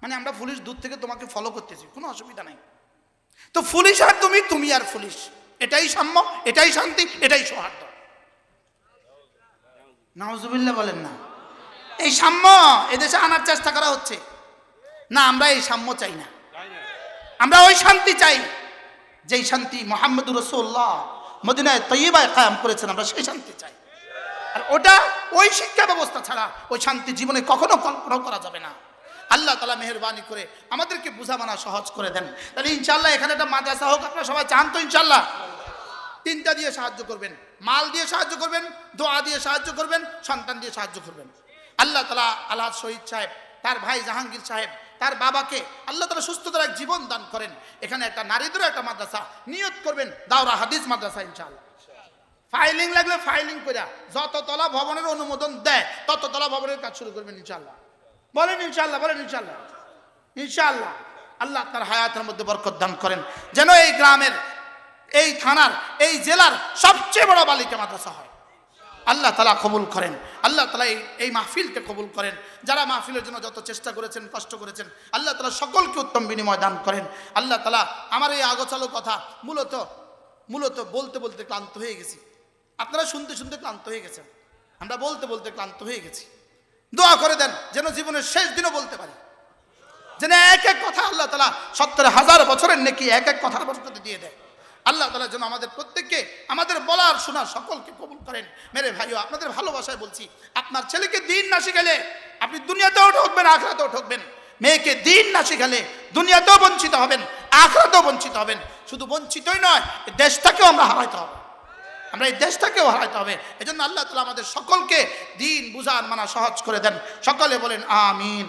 মানে আমরা পুলিশ দূর থেকে তোমাকে ফলো করতেছি, কোনো অসুবিধা নাই। তো পুলিশ আর তুমি আর পুলিশ, এটাই সাম্য, এটাই শান্তি, এটাই সৌহার্দ্য। নাউজুবিল্লাহ বলেন না। এই সাম্য এদেশে আনার চেষ্টা করা হচ্ছে না, আমরা এই সাম্য চাই না, আমরা ওই শান্তি চাই যেই শান্তি মুহাম্মদুর রাসূলুল্লাহ মদিনায় তয়্যিবায় কায়েম করেছেন, আমরা সেই শান্তি চাই। আর ওটা ওই শিক্ষা ব্যবস্থা ছাড়া ওই শান্তি জীবনে কখনো কল্পনা করা যাবে না। আল্লাহ তাআলা মেহেরবানি করে আমাদেরকে বুঝাবানা সহজ করে দেন। তাহলে ইনশাআল্লাহ এখানে একটা মাদ্রাসা হোক, আপনারা সবাই চান তো ইনশাআল্লাহ? 3টা দিয়ে সাহায্য করবেন, মাল দিয়ে সাহায্য করবেন, দোয়া দিয়ে সাহায্য করবেন, সন্তান দিয়ে সাহায্য করবেন। আল্লাহ তাআলা আল্লাহ শহীদ সাহেব তার ভাই জাহাঙ্গীর সাহেব, তার বাবাকে আল্লাহ তাআলা সুস্থতার এক জীবন দান করেন। এখানে একটা নারীদেরও একটা মাদ্রাসা নিয়ত করবেন, দাওরা হাদিস মাদ্রাসা ইনশাআল্লাহ। ফাইলিং লাগলে ফাইলিং করে যত তলা ভবনের অনুমোদন দেয় তত তলা ভবনের কাজ শুরু করবেন ইনশাআল্লাহ। বলেন ইনশাআল্লাহ, বলেন ইনশাআল্লাহ। ইনশাআল্লাহ আল্লাহ তার হায়াতের মধ্যে বরকত দান করেন, যেন এই গ্রামের, এই থানার, এই জেলার সবচেয়ে বড় বালিকা মাদ্রাসা হয়। আল্লাহ তাআলা কবুল করেন, আল্লাহ তাআলা এই মাহফিলকে কবুল করেন। যারা মাহফিলের জন্য যত চেষ্টা করেছেন, কষ্ট করেছেন, আল্লাহ তাআলা সকলকে উত্তম বিনিময় দান করেন। আল্লাহ তাআলা আমার এই আগোছালো কথা মূলত বলতে বলতে ক্লান্ত হয়ে গেছি, আপনারা শুনতে শুনতে ক্লান্ত হয়ে গেছেন, আমরা বলতে বলতে ক্লান্ত হয়ে গেছি। দোয়া করে দেন যেন জীবনের শেষ দিনও বলতে পারি, যেন এক এক কথা আল্লাহ তাআলা 70,000 বছরের নেকি এক এক কথার বরকতে দিয়ে দেয়। আল্লাহ তাআলা যেন আমাদের প্রত্যেককে, আমাদের বলার শোনা সকলকে কবুল করেন। মেরে ভাইও, আপনাদের ভালোবাসায় বলছি, আপনার ছেলেকে দিন না শিখালে আপনি দুনিয়াতেও ঠকবেন, আখিরাতেও ঠকবেন। মেয়েকে দিন না শিখালে দুনিয়াতেও বঞ্চিত হবেন, আখিরাতেও বঞ্চিত হবেন। শুধু বঞ্চিতই নয়, এই দেশটাকেও আমরা হারাইতে হবে, আমরা এই দেশটাকেও হারাইতে হবে। এজন্য আল্লাহ তাআলা আমাদের সকলকে দিন বুঝান মানা সহজ করে দেন। সকলে বলেন আমিন।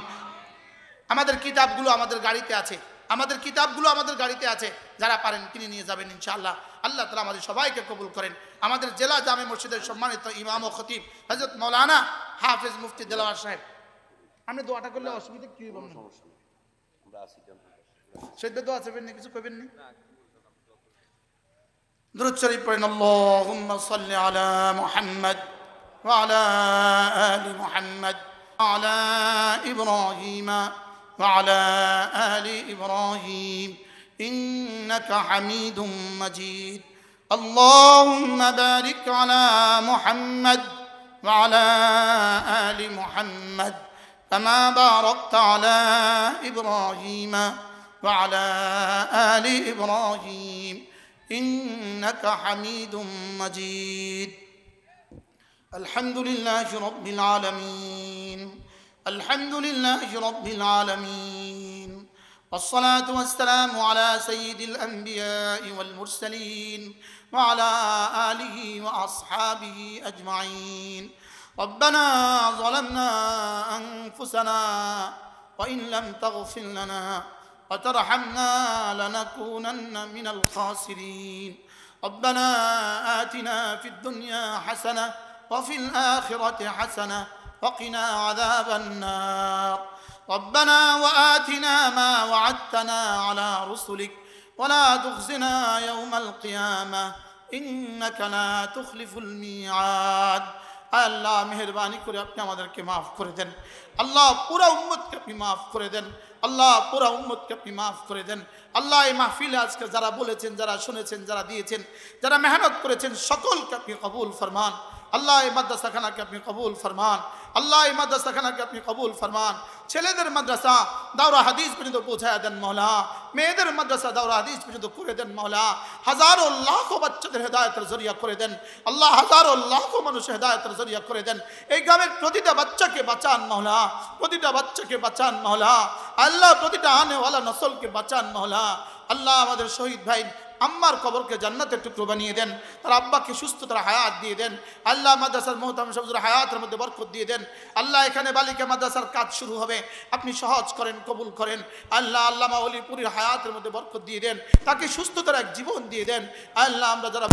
আমাদের কিতাবগুলো আমাদের গাড়িতে আছে, আমাদের কিতাবগুলো আমাদের গাড়িতে আছে, যারা পারেন কিনে নিয়ে যাবেন ইনশাআল্লাহ। আল্লাহ তাআলা আমাদের সবাইকে কবুল করেন। আমাদের জেলা জামে মসজিদের সম্মানিত ইমাম ও খতিব হযরত মাওলানা হাফেজ মুফতি দেলাওয়ার সাহেব, আপনি দোয়াটা করলে অসুবিধা কি বলবেন? সেটা দোয়া চাইবেন না, কিছু কইবেন না? দুরূদ শরীফ পড়েন। আল্লাহুম্মা সাল্লি আলা মুহাম্মদ ওয়া আলা আলি মুহাম্মদ ওয়া আলা ইব্রাহিমা وعلى آل إبراهيم إنك حميد مجيد. اللهم بارك على محمد وعلى آل محمد كما باركت على إبراهيم وعلى آل إبراهيم إنك حميد مجيد. الحمد لله رب العالمين، الحمد لله رب العالمين، والصلاة والسلام على سيد الأنبياء والمرسلين وعلى آله وأصحابه أجمعين. ربنا ظلمنا أنفسنا وإن لم تغفر لنا وترحمنا لنكونن من الخاسرين. ربنا آتنا في الدنيا حسنة وفي الآخرة حسنة وقنا عذاب النار. ربنا وآتنا ما وعدتنا على رسلك ولا تخزنا يوم القيامة إنك لا تخلف الميعاد. আল্লাহ মেহেরবানি করে আপনি আমাদেরকে মাফ করে দেন। আল্লাহ পুরা উম্মতকে আপনি মাফ করে দেন। আল্লাহ পুরা উম্মতকে আপনি মাফ করে দেন। আল্লাহ এই মাহফিলে আজকে যারা বলেছেন, যারা শুনেছেন, যারা দিয়েছেন, যারা মেহনত করেছেন, সকলকে আপনি কবুল ফরমান। আল্লাহ এই মাদ্রাসাখানাকে আপনি কবুল ফরমান। আল্লাহ এই মাদ্রাসাখানাকে আপনি কবুল ফরমান। ছেলেদের মাদ্রাসা দাওরা হাদিস পর্যন্ত পৌঁছায় দেন মওলা। মেয়েদের মাদ্রাসা দাওরা হাদিস পর্যন্ত করে দেন মওলা। হাজারো লাখো বাচ্চাদের হেদায়েতের জরিয়া করে দেন আল্লাহ। হাজারো লাখো মানুষের হেদায়েতের জরিয়া করে দেন। এই গ্রামের প্রতিটা বাচ্চাকে বাঁচান মওলা, প্রতিটা বাচ্চাকে বাঁচান মওলা। আল্লাহ প্রতিটা আনেওয়ালা নসলকে বাঁচান মওলা। আল্লাহ আমাদের শহীদ ভাই আম্মার কবরকে জান্নাতের টুকরো বানিয়ে দেন, তার আব্বাকে সুস্থতার হায়াত দিয়ে দেন। আল্লাহ মাদ্রাসার মোহতারাম সবজুর হায়াতের মধ্যে বরকত দিয়ে দেন। আল্লাহ এখানে বালিকা মাদ্রাসার কাজ শুরু হবে, আপনি সহজ করেন, কবুল করেন। আল্লাহ আল্লামা ওলিপুরীর হায়াতের মধ্যে বরকত দিয়ে দেন, তাকে সুস্থতার এক জীবন দিয়ে দেন। আল্লাহ আমরা যারা